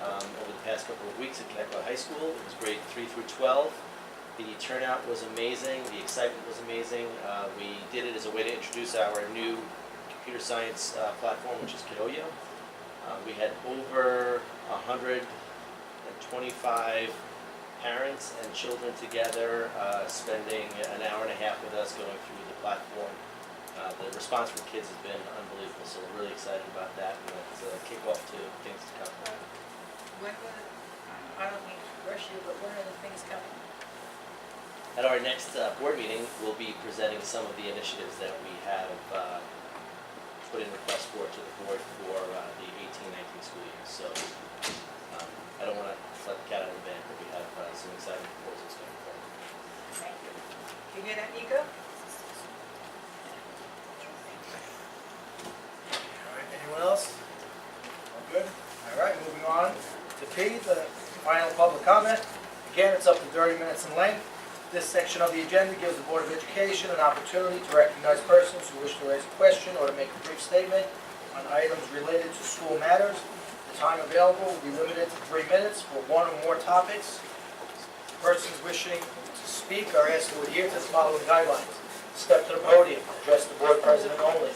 over the past couple of weeks at Connecticut High School. It was grade 3 through 12. The turnout was amazing, the excitement was amazing. We did it as a way to introduce our new computer science platform, which is Kidoyo. We had over 125 parents and children together, spending an hour and a half with us going through the platform. The response from kids has been unbelievable, so we're really excited about that, and it's a kickoff to things to come. I don't mean to rush you, but when are the things coming? At our next board meeting, we'll be presenting some of the initiatives that we have put in requests for to the board for the 18-19 school year. So I don't want to let the cat out of the bag, but we have some exciting proposals going forward. Thank you. You hear that, Nico? All right, anyone else? All good? All right, moving on to P, the final public comment. Again, it's up to 30 minutes in length. This section of the agenda gives the Board of Education an opportunity to recognize persons who wish to raise a question or to make a brief statement on items related to school matters. The time available will be limited to 3 minutes for one or more topics. Persons wishing to speak are asked to adhere to the following guidelines. Step to the podium, address the board president only.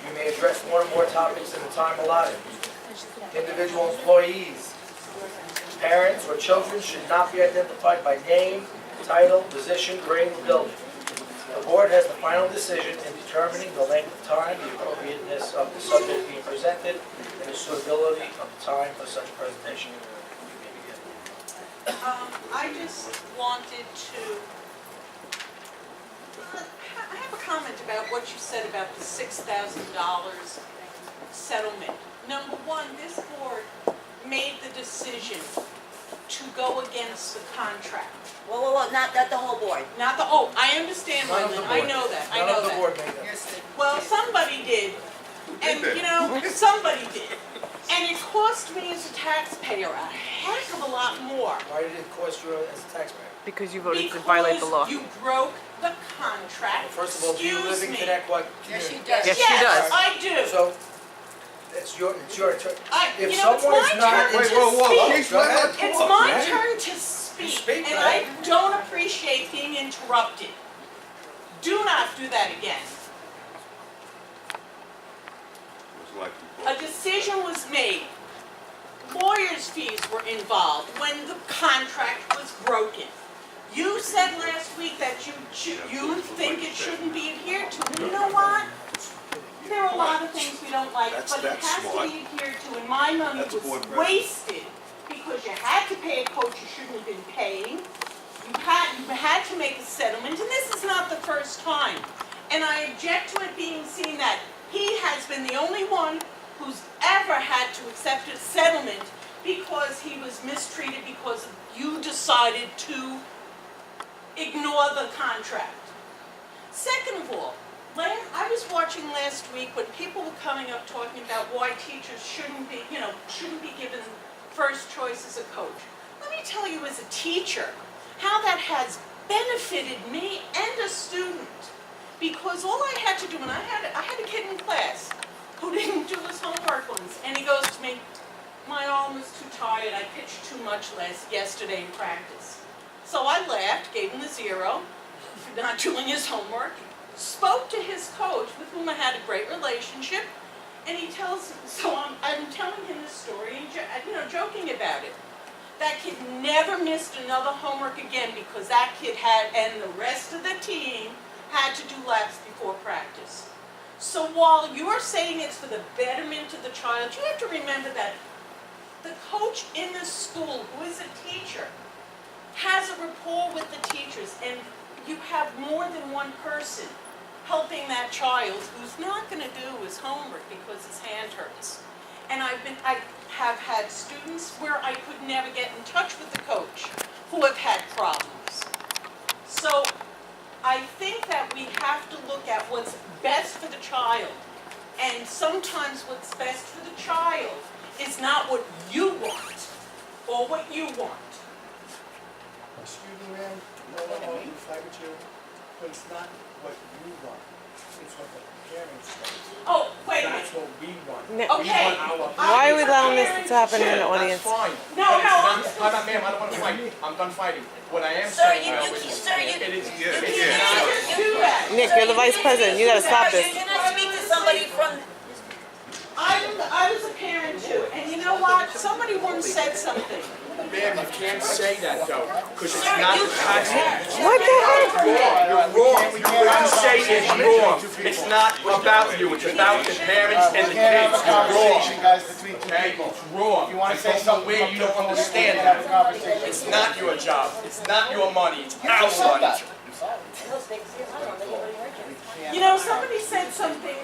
You may address one or more topics in the time allotted. Individual employees, parents, or children should not be identified by name, title, position, grade, or building. The board has the final decision in determining the length of time, the appropriateness of the subject being presented, and the suitability of the time for such presentation. I just wanted to, I have a comment about what you said about the $6,000 settlement. Number one, this board made the decision to go against the contract. Whoa, not the whole board. Not the, I understand, None of the Eileen, I board. know that, I None know of the that. board made that. Well, somebody did, and somebody did. And it cost me as a taxpayer a heck of a lot more. Why did it cost you as a taxpayer? Because you voted to violate the law. Because you broke the contract. First of all, do you live in Connecticut? Yes, she does. Yes, she does. I do. So, it's your turn. If It's someone is my not turn to in- speak. Go ahead. It's my turn to speak, speak, and go I ahead. don't appreciate being interrupted. Do not do that again. A decision was made. Lawyers' fees were involved when the contract was broken. You said last week that you think it shouldn't be adhered to. You know what? There are a lot of things we don't like, but it has to be adhered to, and my money was wasted because you had to pay a coach you shouldn't have been paying. You had to make a settlement, and this is not the first time. And I object to it being seen that he has been the only one who's ever had to accept a settlement because he was mistreated because you decided to ignore the contract. Second of all, I was watching last week when people were coming up talking about why teachers shouldn't be given first choice as a coach. Let me tell you as a teacher how that has benefited me and a student. Because all I had to do, and I had a kid in class who didn't do his homework once, and he goes to me, my arm was too tired, I pitched too much yesterday in practice. So I laughed, gave him the 0 for not doing his homework, spoke to his coach, with whom I had a great relationship, and he tells, so I'm telling him this story and joking about it. That kid never missed another homework again because that kid and the rest of the team had to do laps before practice. So while you're saying it's for the betterment of the child, you have to remember that the coach in the school, who is a teacher, has a rapport with the teachers, and you have more than one person helping that child who's not going to do his homework because his hand hurts. And I have had students where I could never get in touch with the coach who have had problems. So I think that we have to look at what's best for the child. And sometimes what's best for the child is not what you want or what you want. Excuse me, ma'am, no one wants to fight with you, but it's not what you want, it's what the parents want. Oh, wait a minute. That's what we want. Okay. Why are we allowing this to happen in the audience? That's fine. No, But no, I'm not, ma'am, I don't wanna fight. I'm done fighting. What I am Sir, saying you now can't, is, sir, you it is, you it is can't not. just do that. Nick, you're the vice president. You gotta stop this. You cannot speak to somebody from, I was a parent too, and you know what? Somebody once said something. Ma'am, you can't say that though, because it's not the content. What the heck? You're wrong. What you say is wrong. It's not about you, it's about the parents and the kids. You're wrong. Guys, between two Okay, people. it's wrong. If you wanna I say don't know something, where come you to the don't podium, understand we can have a that. conversation. It's not your job. It's not your money. It's You our just said money. that. You know, somebody said something,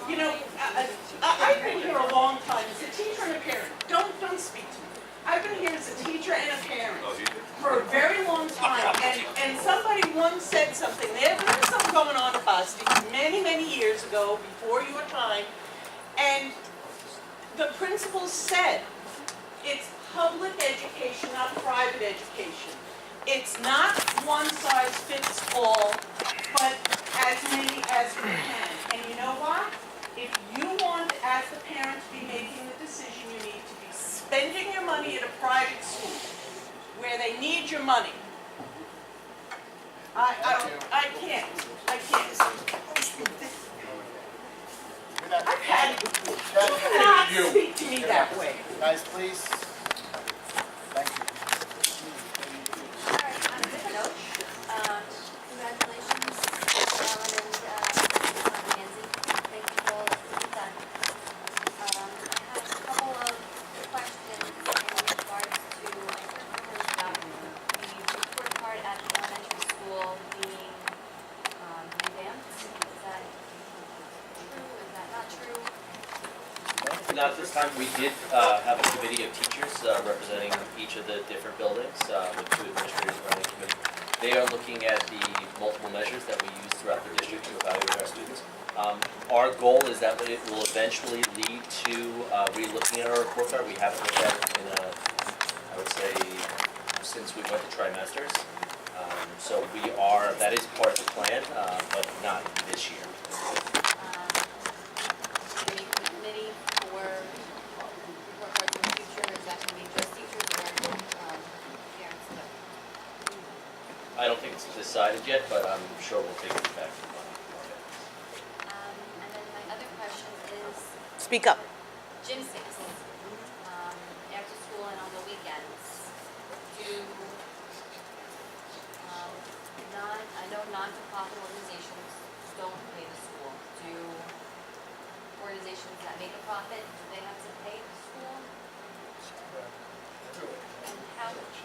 you know, I've been here a long time as a teacher and a parent. Don't speak to me. I've been here as a teacher and a parent for a very long time, and somebody once said something. There was something going on at Boston many, many years ago, before your time, and the principal said, it's public education, not private education. It's not one size fits all, but as many as we can. And you know what? If you want, as the parent, to be making the decision, you need to be spending your money at a private school where they need your money. I can't. I've had it before. Do not speak to me that way. Guys, please. Thank you. All right, on a different note, congratulations, Alan and Nancy. Thank you for all that you've done. I have a couple of questions in regards to, I heard about the report card at the elementary school being revamped. Is that true? Is that not true? Not at this time. We did have a committee of teachers representing each of the different buildings with two administrators running the committee. They are looking at the multiple measures that we use throughout the district to evaluate our students. Our goal is that it will eventually lead to re-looking at our report card. We haven't looked at it in I would say, since we went to trimesters. So that is part of the plan, but not this year. Committee for report cards in the future, is that going to be just teachers or parents too? I don't think it's decided yet, but I'm sure we'll take feedback from And then my other question is Speak up. gym space. After school and on the weekends, I know non-for-profit organizations don't pay the school. Do organizations that make a profit, do they have to pay the school? And how much?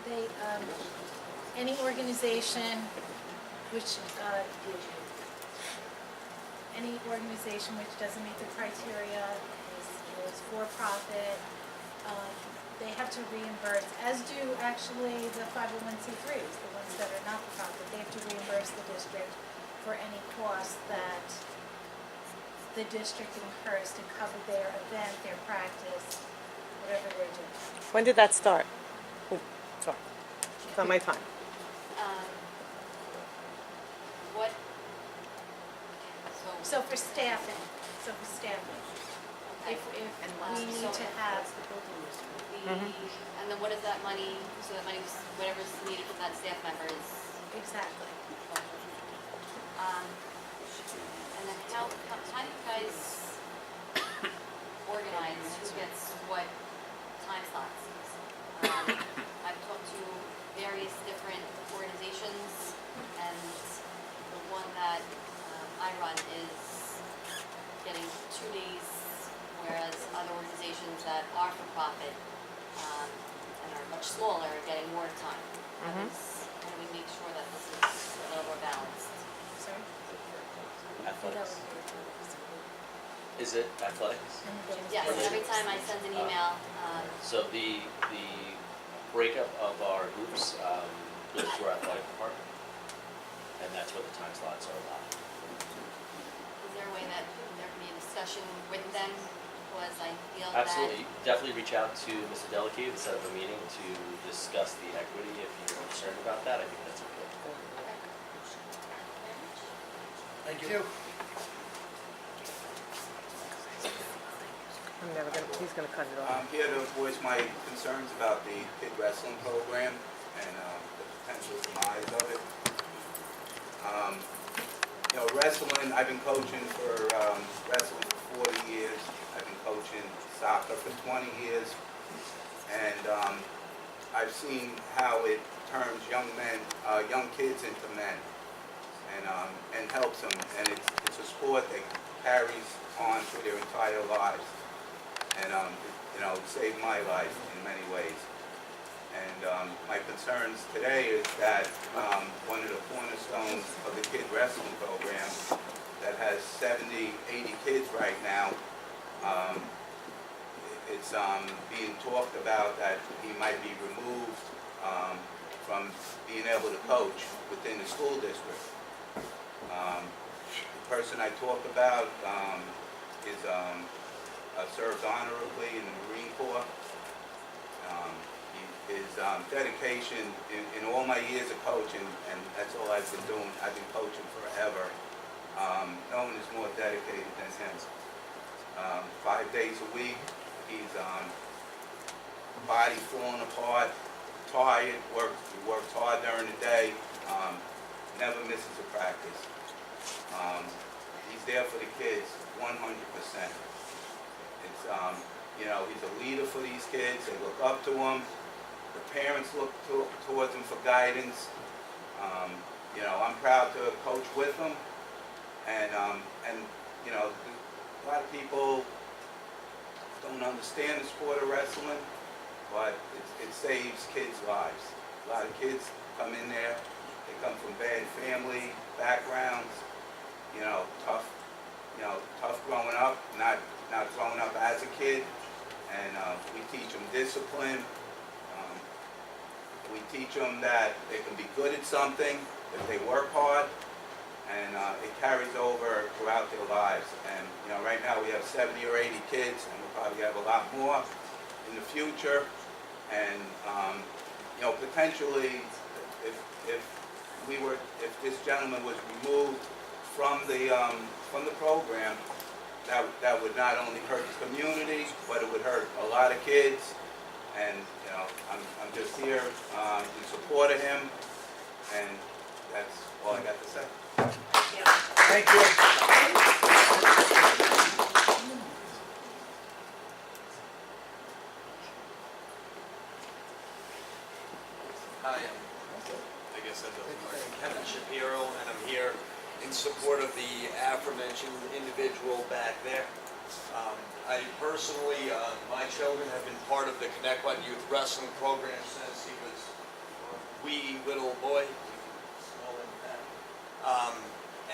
They, any organization which, doesn't meet the criteria is for profit, they have to reimburse, as do actually the 501c3s, the ones that are not for profit. They have to reimburse the district for any cost that the district incurs to cover their event, their practice, whatever they're doing. When did that start? Oh, sorry. It's not my time. What? So for staffing, Okay. if we need So- to have, And then what is that money, so that money, whatever's needed for that staff member is? exactly. And then how do you guys organize who gets what time slots? I've talked to various different organizations, and the one that I run is getting 2 days, whereas other organizations that are for profit and are much smaller are getting more time. How do we make sure that this is a little more balanced? Sorry? Athletics. Is it athletics? Yes, every time I send an email, So the breakup of our groups goes to our athletic department. what the time slots are allowed. Is there a way that there can be a discussion with them? Because I feel that. Absolutely, definitely reach out to Mr. Delicate to set up a meeting to discuss the equity if you're concerned about that. I think that's okay. Thank you. I'm never gonna, he's gonna cut it off. I'm here to voice my concerns about the kid wrestling program and the potential demise of it. You know, wrestling, I've been coaching for wrestling for 40 years. I've been coaching soccer for 20 years. And I've seen how it turns young kids into men and helps them. And it's a sport that carries on for their entire lives. And, you know, it saved my life in many ways. And my concerns today is that one of the cornerstones of the kid wrestling program that has 70, 80 kids right now, it's being talked about that he might be removed from being able to coach within the school district. The person I talked about is served honorably in the Marine Corps. His dedication in all my years of coaching, and that's all I've been doing, I've been coaching forever. No one is more dedicated than him. 5 days a week, he's body falling apart, tired, he works hard during the day, never misses a practice. He's there for the kids 100%. It's, you know, he's a leader for these kids. They look up to him. The parents look towards him for guidance. You know, I'm proud to coach with him. And you know, a lot of people don't understand the sport of wrestling, but it saves kids' lives. A lot of kids come in there. They come from bad family backgrounds. You know, tough growing up, not growing up as a kid, and we teach them discipline. We teach them that they can be good at something if they work hard, and it carries over throughout their lives. And you know, right now we have 70 or 80 kids, and we'll probably have a lot more in the future. And you know, potentially, if this gentleman was removed from the program, that would not only hurt the community, but it would hurt a lot of kids. And you know, I'm just here in support of him, and that's all I got to say. Thank you. Hi, I guess that doesn't work. Kevin Shapiro, and I'm here in support of the aforementioned individual back there. I personally, my children have been part of the Connect One Youth Wrestling program since he was a wee little boy, smaller than that.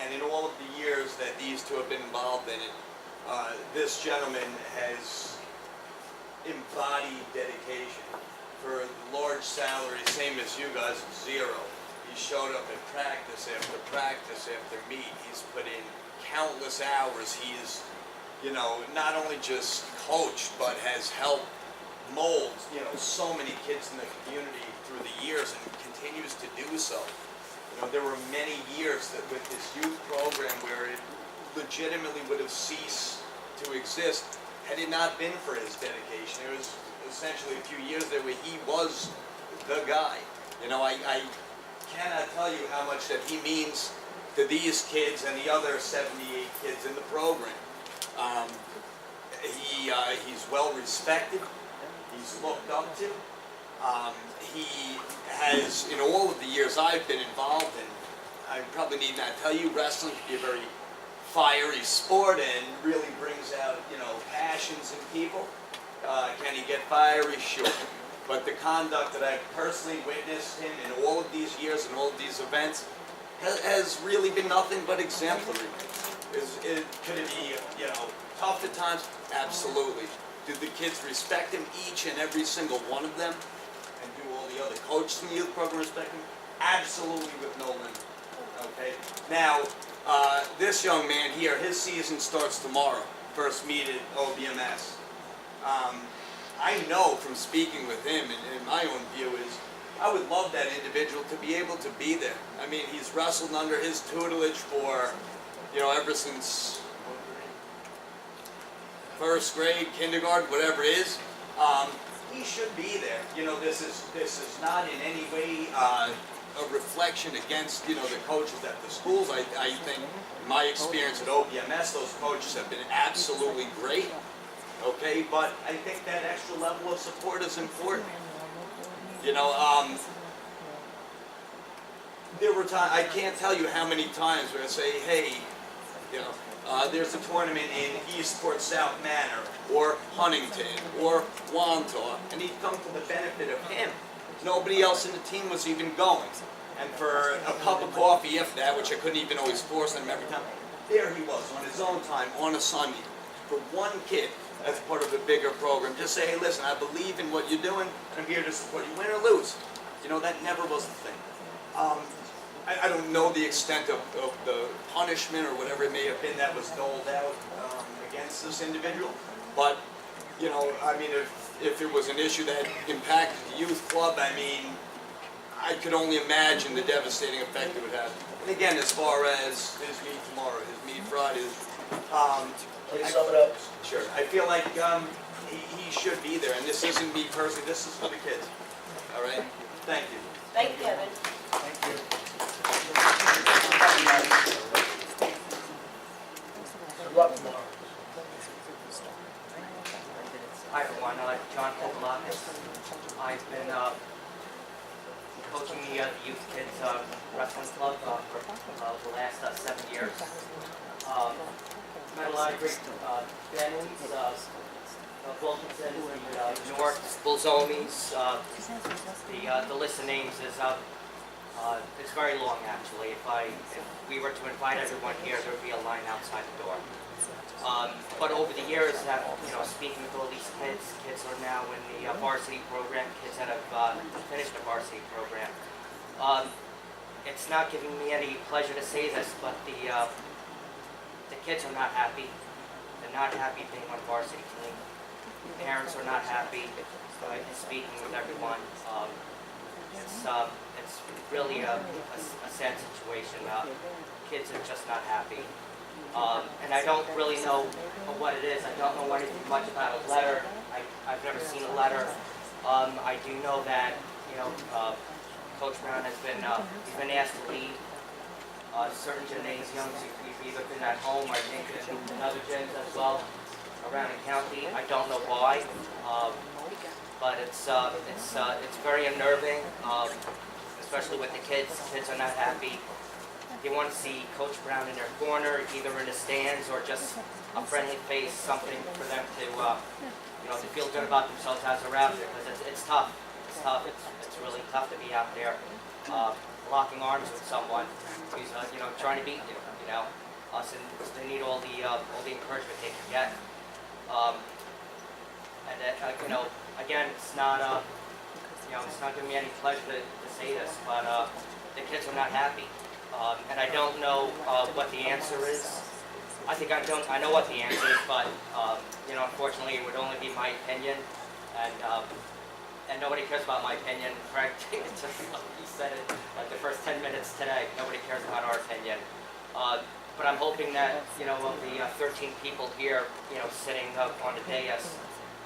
And in all of the years that these two have been involved in it, this gentleman has embodied dedication. For the large salary, same as you guys, zero. He showed up at practice after meet. He's put in countless hours. He's, you know, not only just coached, but has helped mold, you know, so many kids in the community through the years and continues to do so. You know, there were many years that with this youth program where it legitimately would have ceased to exist had it not been for his dedication. It was essentially a few years there where he was the guy. You know, I cannot tell you how much that he means to these kids and the other 78 kids in the program. He's well respected. He's looked up to. He has, in all of the years I've been involved in, I probably need not tell you, wrestling can be a very fiery sport and really brings out, you know, passions in people. Can he get fiery? Sure. But the conduct that I've personally witnessed him in all of these years and all of these events has really been nothing but exemplary. Could it be, you know, tough at times? Absolutely. Do the kids respect him, each and every single one of them? And do all the other coaches in the youth program respect him? Absolutely, with no limit. okay? Now, this young man here, his season starts tomorrow, first meet at OBMS. I know from speaking with him, and my own view is, I would love that individual to be able to be there. I mean, he's wrestled under his tutelage for, you know, ever since first grade, kindergarten, whatever it is. He should be there. You know, this is not in any way a reflection against, you know, the coaches at the schools. I think, in my experience at OBMS, those coaches have been absolutely great. Okay, but I think that extra level of support is important. You know, there were times, I can't tell you how many times where I say, hey, you know, there's a tournament in Eastport South Manor, or Huntington, or Wantagh, and he'd come to the benefit of him. Nobody else in the team was even going. And for a cup of coffee, if that, which I couldn't even always force on him every time, there he was, on his own time, on a Sunday, for one kid, as part of a bigger program. Just say, hey, listen, I believe in what you're doing, and I'm here to support you, win or lose. You know, that never was the thing. I don't know the extent of the punishment or whatever it may have been that was doled out against this individual, but, you know, I mean, if it was an issue that impacted the youth club, I mean, I could only imagine the devastating effect it would have. And again, as far as his meet tomorrow, his meet Friday, Please sum it up. sure. I feel like he should be there, and this isn't me personally, this is for the kids. All right? Thank you. Thank you, Kevin. Thank you. Good luck tomorrow. Hi everyone, John Kokolakis. I've been coaching the youth kids wrestling club for the last 7 years. Met a lot of great families, Wilkinson, the Newark, Bolzomis, the list of names is it's very long actually. If we were to invite everyone here, there would be a line outside the door. But over the years, speaking with all these kids are now in the varsity program, kids that have finished the varsity program. It's not giving me any pleasure to say this, but the kids are not happy. They're not happy being on varsity team. Parents are not happy. Speaking with everyone, it's really a sad situation. Kids are just not happy. And I don't really know what it is. I don't know anything much about a letter. I've never seen a letter. I do know that, Coach Brown has been, he's been asked to leave certain gymnasiums. We've either been at home or I think in other gyms as well around the county. I don't know why, but it's very unnerving, especially with the kids. Kids are not happy. They want to see Coach Brown in their corner, either in the stands or just a friendly face, something for them to, to feel good about themselves as they're out there, because it's tough. It's tough. It's really tough to be out there, locking arms with someone who's, trying to beat you. Us, and they need all the encouragement they can get. And again, it's not, it's not giving me any pleasure to say this, but the kids are not happy. And I don't know what the answer is. I think I know what the answer is, but unfortunately, it would only be my opinion, and nobody cares about my opinion. Craig, he said it like the first 10 minutes today. Nobody cares about our opinion. But I'm hoping that of the 13 people here, sitting up on the dais,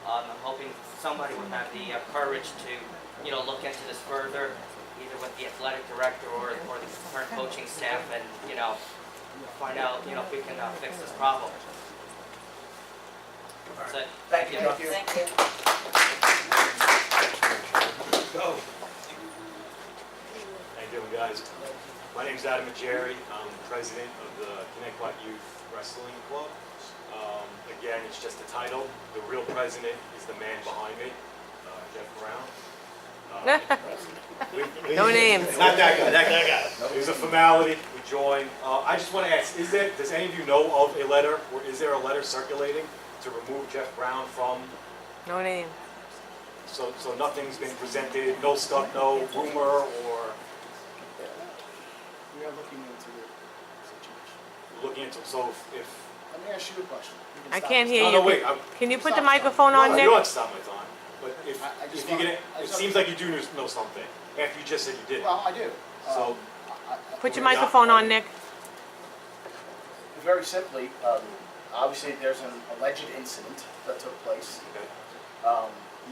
I'm hoping somebody would have the courage to, look into this further, either with the athletic director or the current coaching staff, and find out if we can fix this problem. That's it. Thank you. Thank you. Go. How you doing, guys? My name's Adam Jerry. I'm president of the Connecticut Youth Wrestling Club. Again, it's just a title. The real president is the man behind me, Jeff Brown. No names. Not that guy. That guy. It was a formality. We joined. I just want to ask: does any of you know of a letter, or is there a letter circulating to remove Jeff Brown from? No name. So nothing's been presented. No stuff. No rumor or. We are looking into looking into, so if. Let me ask you a question. You can I stop can't this. hear No, you. wait, Can you put Stop, the stop. microphone No, on, you Nick? don't have to stop my time, but if I just if you want- get, I it just seems like you do know something, after you just said you did. Well, I do. So, Put your microphone on, Nick. Very simply, obviously, there's an alleged incident that took place.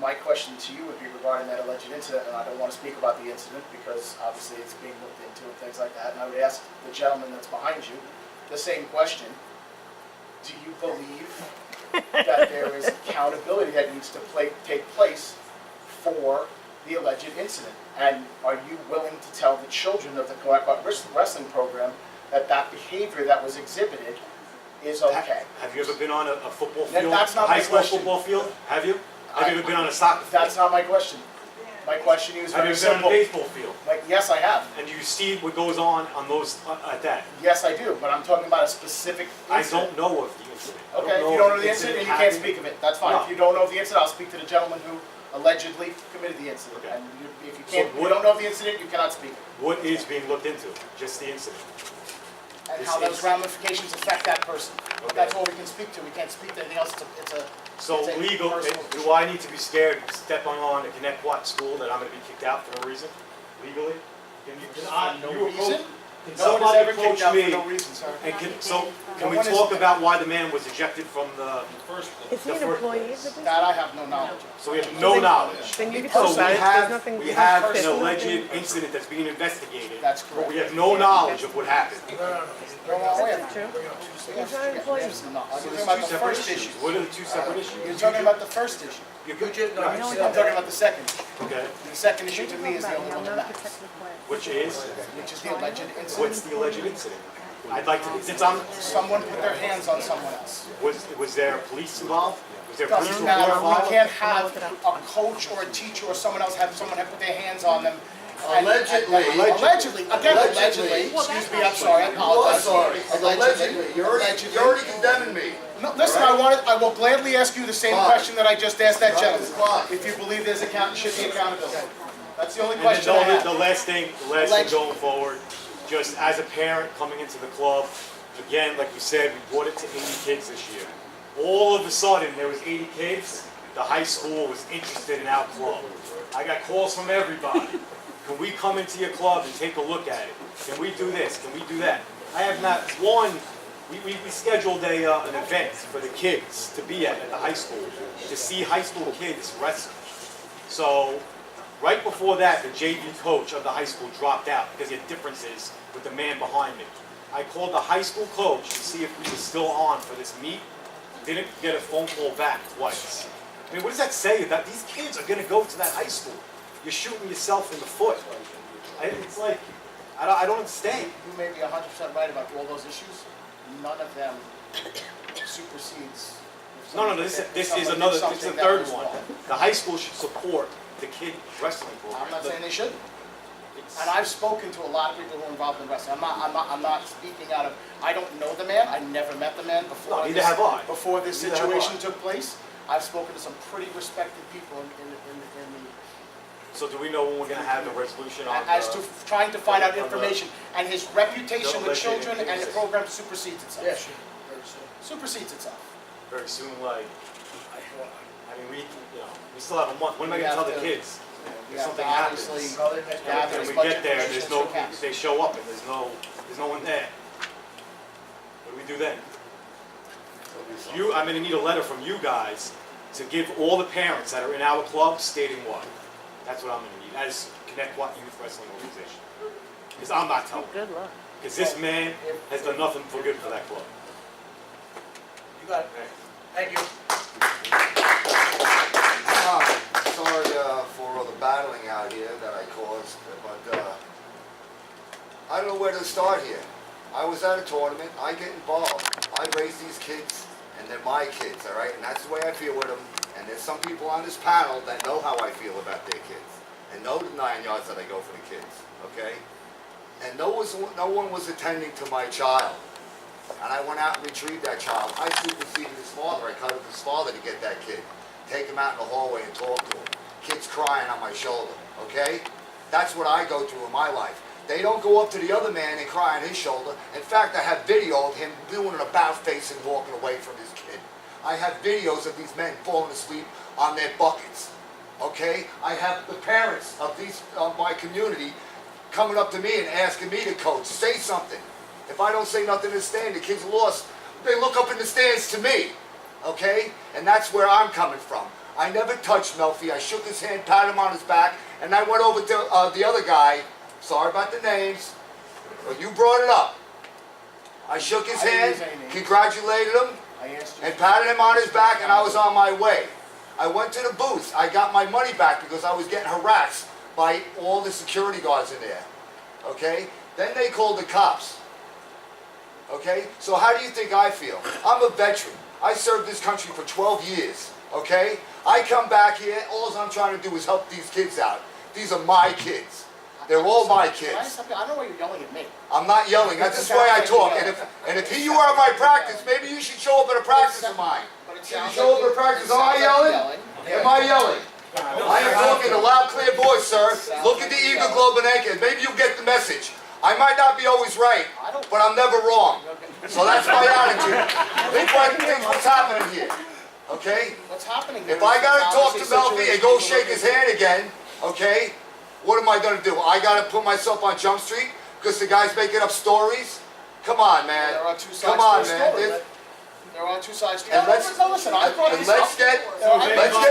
My question to you would be regarding that alleged incident, and I don't want to speak about the incident because obviously it's being looked into and things like that, and I would ask the gentleman that's behind you the same question. Do you believe that there is accountability that needs to take place for the alleged incident? And are you willing to tell the children of the Connecticut wrestling program that that behavior that was exhibited is okay? have you ever been on a football That- field? that's not a high my school question. football field? Have you? Have you ever been on a soccer field? That's not my question. My question is Have very you ever been on simple. a baseball field? Like, yes, I have. And you see what goes on those, at that? Yes, I do, but I'm talking about a specific I incident. don't know of the incident. I Okay, if you if don't know the incident, and you can't happened. speak of it, that's fine. No. If you don't know of the incident, I'll speak to the gentleman who allegedly committed the incident. Okay. And if you So can't, if you what- don't know of the incident, you cannot speak. What is being looked into? Just the incident? And This how those is- ramifications affect that person. Okay. That's all we can speak to. We can't speak to anything else. So it's a legal, personal do I need to be scared stepping on a Connecticut school that I'm gonna be kicked out for no reason? Legally? Can no you reason? Can No one has somebody ever kicked approach out for me? no reason, sir. And can No we one is- talk about why the man was ejected from the first? Is he an employee of the business? That I have no knowledge of. So we have no knowledge. Then you can So talk we about it. There's have, nothing. we have an personal. alleged incident that's being investigated. That's But correct. we have no knowledge of what happened. No, That's not true. He's not an employee. No, I'm So talking there's about two the separate first issues. issue. What are the two separate issues? You're talking about the first issue. You I'm could, talking about the second issue. okay, The second issue to me is the only one that Another matters, protected class. which is, which is the alleged incident. what's the alleged incident? I'd like to, since I'm, Someone put their hands on someone else. was there police involved? Was there police Doesn't report matter, we filed? can't have a coach or a teacher or someone else have put their hands on them. and- Allegedly. Allegedly, again, Allegedly. allegedly, excuse me, I'm sorry, I apologize. Allegedly. You're already condemning me. No, listen, I will gladly ask you the same Fine. question that I just asked that Fine. gentleman. If you believe there's should be accountability. That's the only And then question I have. the last thing Alleged. going forward, just as a parent coming into the club, again, like you said, we brought it to 80 kids this year. All of a sudden, there was 80 kids, the high school was interested in our club. I got calls from everybody. Can we come into your club and take a look at it? Can we do this? Can we do that? I have not one, we scheduled an event for the kids to be at the high school, to see high school kids wrestle. So, right before that, the JV coach of the high school dropped out because he had differences with the man behind me. I called the high school coach to see if we were still on for this meet. Didn't get a phone call back twice. I mean, what does that say about these kids are going to go to that high school? You're shooting yourself in the foot. It's like, I don't understand. You may be 100% right about all those issues. None of them supersedes. No, this is another, it's the third one. The high school should support the kid wrestling program. I'm not saying they shouldn't. And I've spoken to a lot of people who are involved in wrestling. I'm not speaking out of, I don't know the man, I never met the man before. No, neither have I. Before this Neither have situation I. took place. I've spoken to some pretty respected people in the So do we know when we're going to have the resolution on as to trying to find out on the- information. And his reputation the with alleged children and the incident. program supersedes itself. Yeah, sure. Very soon. Supersedes itself. very soon, like, I mean, we still have a month. When am I going to tell the kids? We If have to something happens. obviously Call it next gather And as we much get there, information there's as no, we can. they show up and there's no one there. What do we do then? I'm gonna need a letter from you guys to give all the parents that are in our club stating what. That's what I'm gonna need, as Connecticut Youth Wrestling Organization. Because I'm not telling. Good luck. Because this man has done nothing for good for that club. You got it. Thank you. Sorry for all the battling out here that I caused, but I don't know where to start here. I was at a tournament, I get involved. I raise these kids, and they're my kids, all right? And that's the way I feel with them. And there's some people on this panel that know how I feel about their kids, and know the 9 yards that I go for the kids, okay? And no one was attending to my child. And I went out and retrieved that child. I superseded his father. I cut up his father to get that kid. Take him out in the hallway and talk to him. Kid's crying on my shoulder, okay? That's what I go through in my life. They don't go up to the other man and cry on his shoulder. In fact, I have video of him doing an about face and walking away from his kid. I have videos of these men falling asleep on their buckets. Okay? I have the parents of my community coming up to me and asking me to coach. Say something. If I don't say nothing in the stand, the kid's lost. They look up in the stands to me. Okay? And that's where I'm coming from. I never touched Melfi. I shook his hand, patted him on his back, and I went over to the other guy. Sorry about the names, but you brought it up. I shook his hand, congratulated him, and patted him on his back, and I was on my way. I went to the booth. I got my money back because I was getting harassed by all the security guards in there. Okay? Then they called the cops. Okay? So how do you think I feel? I'm a veteran. I served this country for 12 years. Okay? I come back here, all I'm trying to do is help these kids out. These are my kids. They're all my kids. I don't know why you're yelling at me. I'm not yelling. That's just the way I talk. And if you are at my practice, maybe you should show up at a practice of mine. Should you show up at a practice? Am I yelling? Am I yelling? I am talking a loud, clear voice, sir. Look at the Eagle Globe and Anchor. Maybe you'll get the message. I might not be always right, but I'm never wrong. So that's my attitude. Think what's happening here. Okay? What's happening here? If I gotta talk to Melfi and go shake his hand again, okay? What am I going to do? I got to put myself on Jump Street because the guy's making up stories? Come on, man. There are two sides to the story. There are two sides to it. Listen, I brought this up. Let's get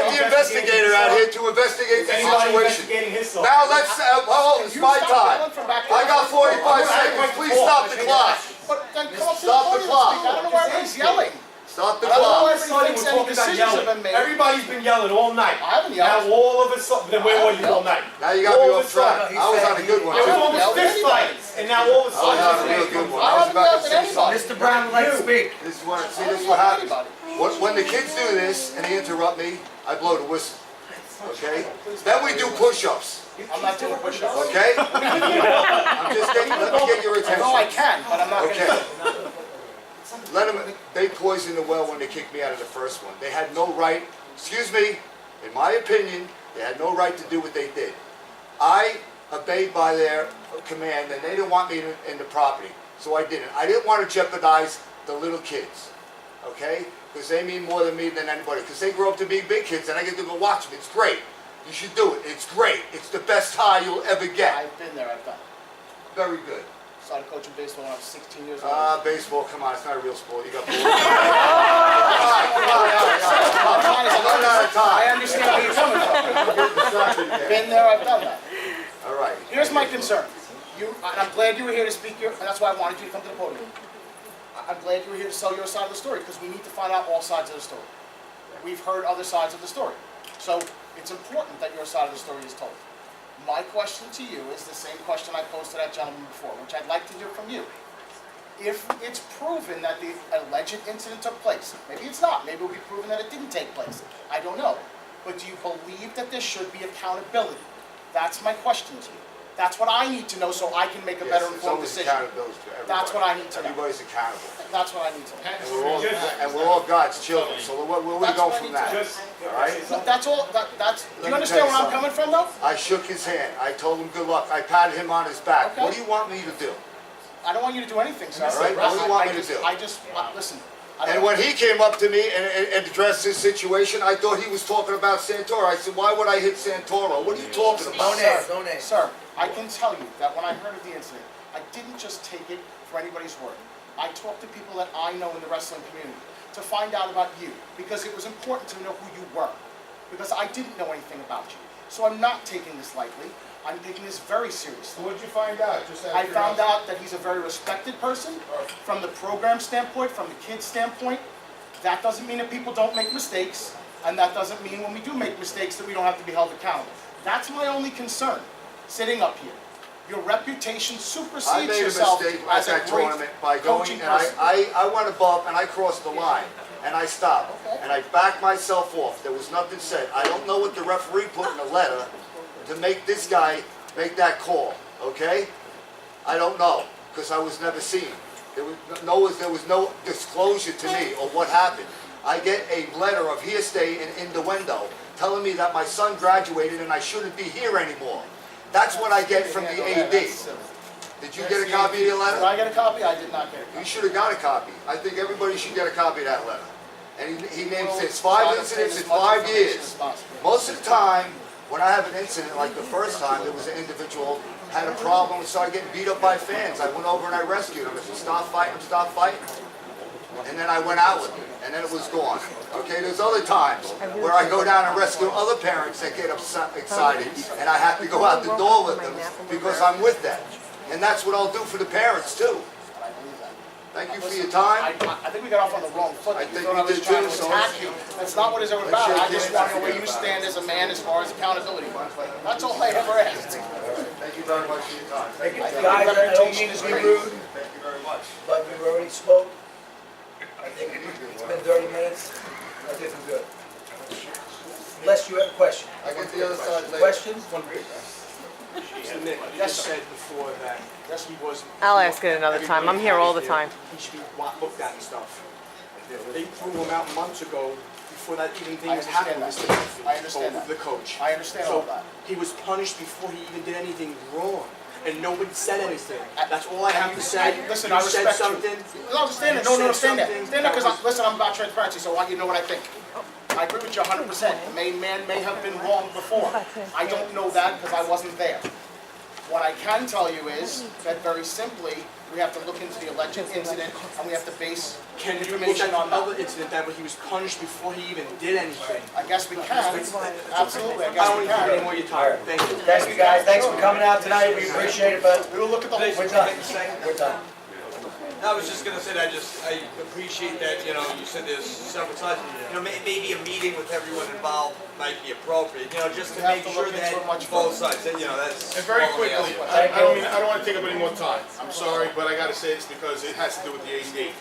the investigator out here to investigate the situation. Now let's, it's my time. I got 45 seconds. Please stop the clock. Stop the clock. I don't know why everybody's yelling. Stop the I don't know clock. why everybody thinks any decisions have been made. Everybody's been yelling all night. I haven't yelled. Now all of a sudden, then where were you all night? Now you got me off track. I was on a good one. It was almost fist fights, and now all of a I was on a sudden. real good one. I I was haven't about to yelled at say anybody. something. Mr. Brown would like to speak. This is what happens. When the kids do this and they interrupt me, I blow the whistle. Okay? Then we do push-ups. I'm not doing push-ups. Okay? I'm just getting, let me get your attention. No, I can, but I'm not Okay. going to. They poisoned the well when they kicked me out of the first one. They had no right, excuse me, in my opinion, they had no right to do what they did. I obeyed by their command, and they didn't want me in the property, so I didn't. I didn't want to jeopardize the little kids, okay? Because they mean more to me than anybody, because they grow up to be big kids, and I get to go watch them. It's great. You should do it. It's great. It's the best high you'll ever get. I've been there, I've done it. Very good. Started coaching baseball when I was 16 years old. Baseball, come on, it's not a real sport. You got balls. I understand where you're coming from. Been there, I've done that. All right. Here's my concern. And I'm glad you were here to speak here, and that's why I wanted you to come to the podium. I'm glad you were here to tell your side of the story, because we need to find out all sides of the story. We've heard other sides of the story. So it's important that your side of the story is told. My question to you is the same question I posed to that gentleman before, which I'd like to hear from you. If it's proven that the alleged incident took place, maybe it's not, maybe it'll be proven that it didn't take place, I don't know. But do you believe that there should be accountability? That's my question to you. That's what I need to know so I can make a better informed decision. Accountability to everybody. That's what I need to know. Everybody's accountable. That's what I need to know. And we're all God's children, so where we go from that? All right? That's all, do you understand where I'm coming from though? I shook his hand. I told him good luck. I patted him on his back. Okay. What do you want me to do? I don't want you to do anything, sir. All right, what do you want me to do? Listen. And when he came up to me and addressed this situation, I thought he was talking about Santoro. I said, why would I hit Santoro? What are you talking about? Sir, I can tell you that when I heard of the incident, I didn't just take it for anybody's word. I talked to people that I know in the wrestling community to find out about you, because it was important to know who you were, because I didn't know anything about you. So I'm not taking this lightly. I'm taking this very seriously. What did you find out? I found out that he's a very respected person from the program standpoint, from the kids' standpoint. That doesn't mean that people don't make mistakes, and that doesn't mean when we do make mistakes that we don't have to be held accountable. That's my only concern, sitting up here. Your reputation supersedes yourself I made a mistake as at a that great tournament by going, coaching and person. I went above and I crossed the line, and I stopped, and I backed myself off. There was nothing said. I don't know what the referee put in the letter to make this guy make that call, okay? I don't know, because I was never seen. There was no disclosure to me of what happened. I get a letter of hearsay and innuendo telling me that my son graduated and I shouldn't be here anymore. That's what I get from the AD. Did you get a copy of your letter? Did I get a copy? I did not get a copy. You should have got a copy. I think everybody should get a copy of that letter. And he names it's 5 incidents in 5 years. Most of the time, when I have an incident, like the first time, there was an individual had a problem and started getting beat up by fans. I went over and I rescued him. I said, stop fighting, stop fighting. And then I went out with him, and then it was gone. Okay, there's other times where I go down and rescue other parents that get excited, and I have to go out the door with them because I'm with them. And that's what I'll do for the parents too. Thank you for your time. I think we got off on the wrong foot. I think thought I we was did trying too, to so attack you. That's not what it's about. I just want to know where you stand as a man as far as accountability. That's all I ever asked. Thank you very much for your time. Thank you. Guys, I don't mean to be rude, Thank you very much. but we've already spoke. I think it's been 30 minutes. I think we're good. Unless you have a question. I get the other side later. Questions? So Nick, you just said before that he wasn't. I'll ask it another time. I'm here all the time. He should be looked at and stuff. They threw him out months ago before that even thing was happening. I understand that. The coach. I understand all that. So he was punished before he even did anything wrong. And nobody said anything. That's all I have to say. Listen, You I said respect something. you. No, stand there. No, stand there. Stand there because, listen, I'm about transparency, so I want you to know what I think. I agree with you 100%. The main man may have been wrong before. I don't know that because I wasn't there. What I can tell you is that very simply, we have to look into the alleged incident and we have to base Can you look information at on the that. other incident that he was punished before he even did anything? I guess we can. Absolutely, I I guess don't we need to hear any can. more of your time. Thank you. Thank you, guys. Thanks for coming out tonight. We appreciate it, but We will look at the whole we're thing. done. We're done. I was just gonna say that I appreciate that, you said there's several times, maybe a meeting with everyone involved might be appropriate, just to We have make to sure look into that it much both further. sides, that's. And very all I'm quickly, asking. I don't want to take up any more time. I'm sorry, but I got to say this because it has to do with the AD.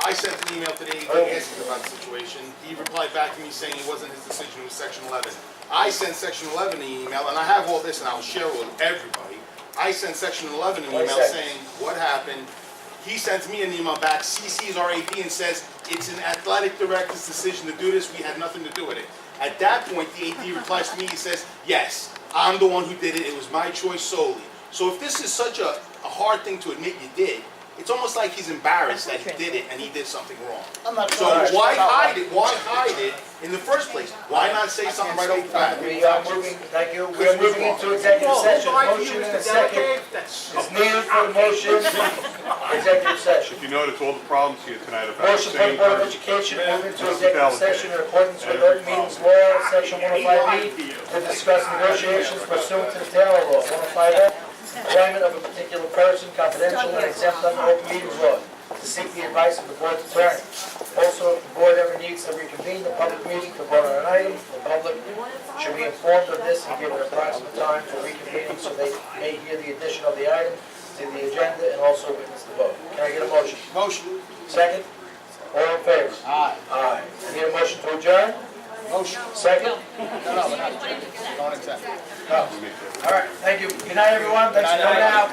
I sent an email to the AD asking about the situation. He replied back to me saying it wasn't his decision, it was Section 11. I sent Section 11 an email, and I have all this, and I'll share it with everybody. I sent Section 11 an email saying what happened. He sends me an email back, CC's our AD, and says it's an athletic director's decision to do this. We had nothing to do with it. At that point, the AD replies to me. He says, "Yes, I'm the one who did it. It was my choice solely." So if this is such a hard thing to admit you did, it's almost like he's embarrassed that he did it and he did something wrong. I'm not So sure. why hide it? Why hide it in the first place? Why not say something right off the bat? We are moving, thank you, we are moving into executive session. Motion and a second is needed for the motion. Executive session. If you notice, all the problems here tonight are about the Motion for the same Board of person. Education, move into executive session in accordance with open meetings law, section 105B, to discuss negotiations pursuant to the Taylor law, 105F, employment of a particular person, confidential and exempt under open meetings law, to seek the advice of the board's attorney. Also, if the board ever needs to reconvene the public meeting to vote on an item, the public should be informed of this and given approximate time for reconvening so they may hear the addition of the item to the agenda and also witness the vote. Can I get a motion? Motion. Second? All in favor? Aye. Aye. Need a motion to adjourn? Motion. Second? No, we're not. Don't accept. No. All right, thank you. Good night, everyone. Thanks for coming out.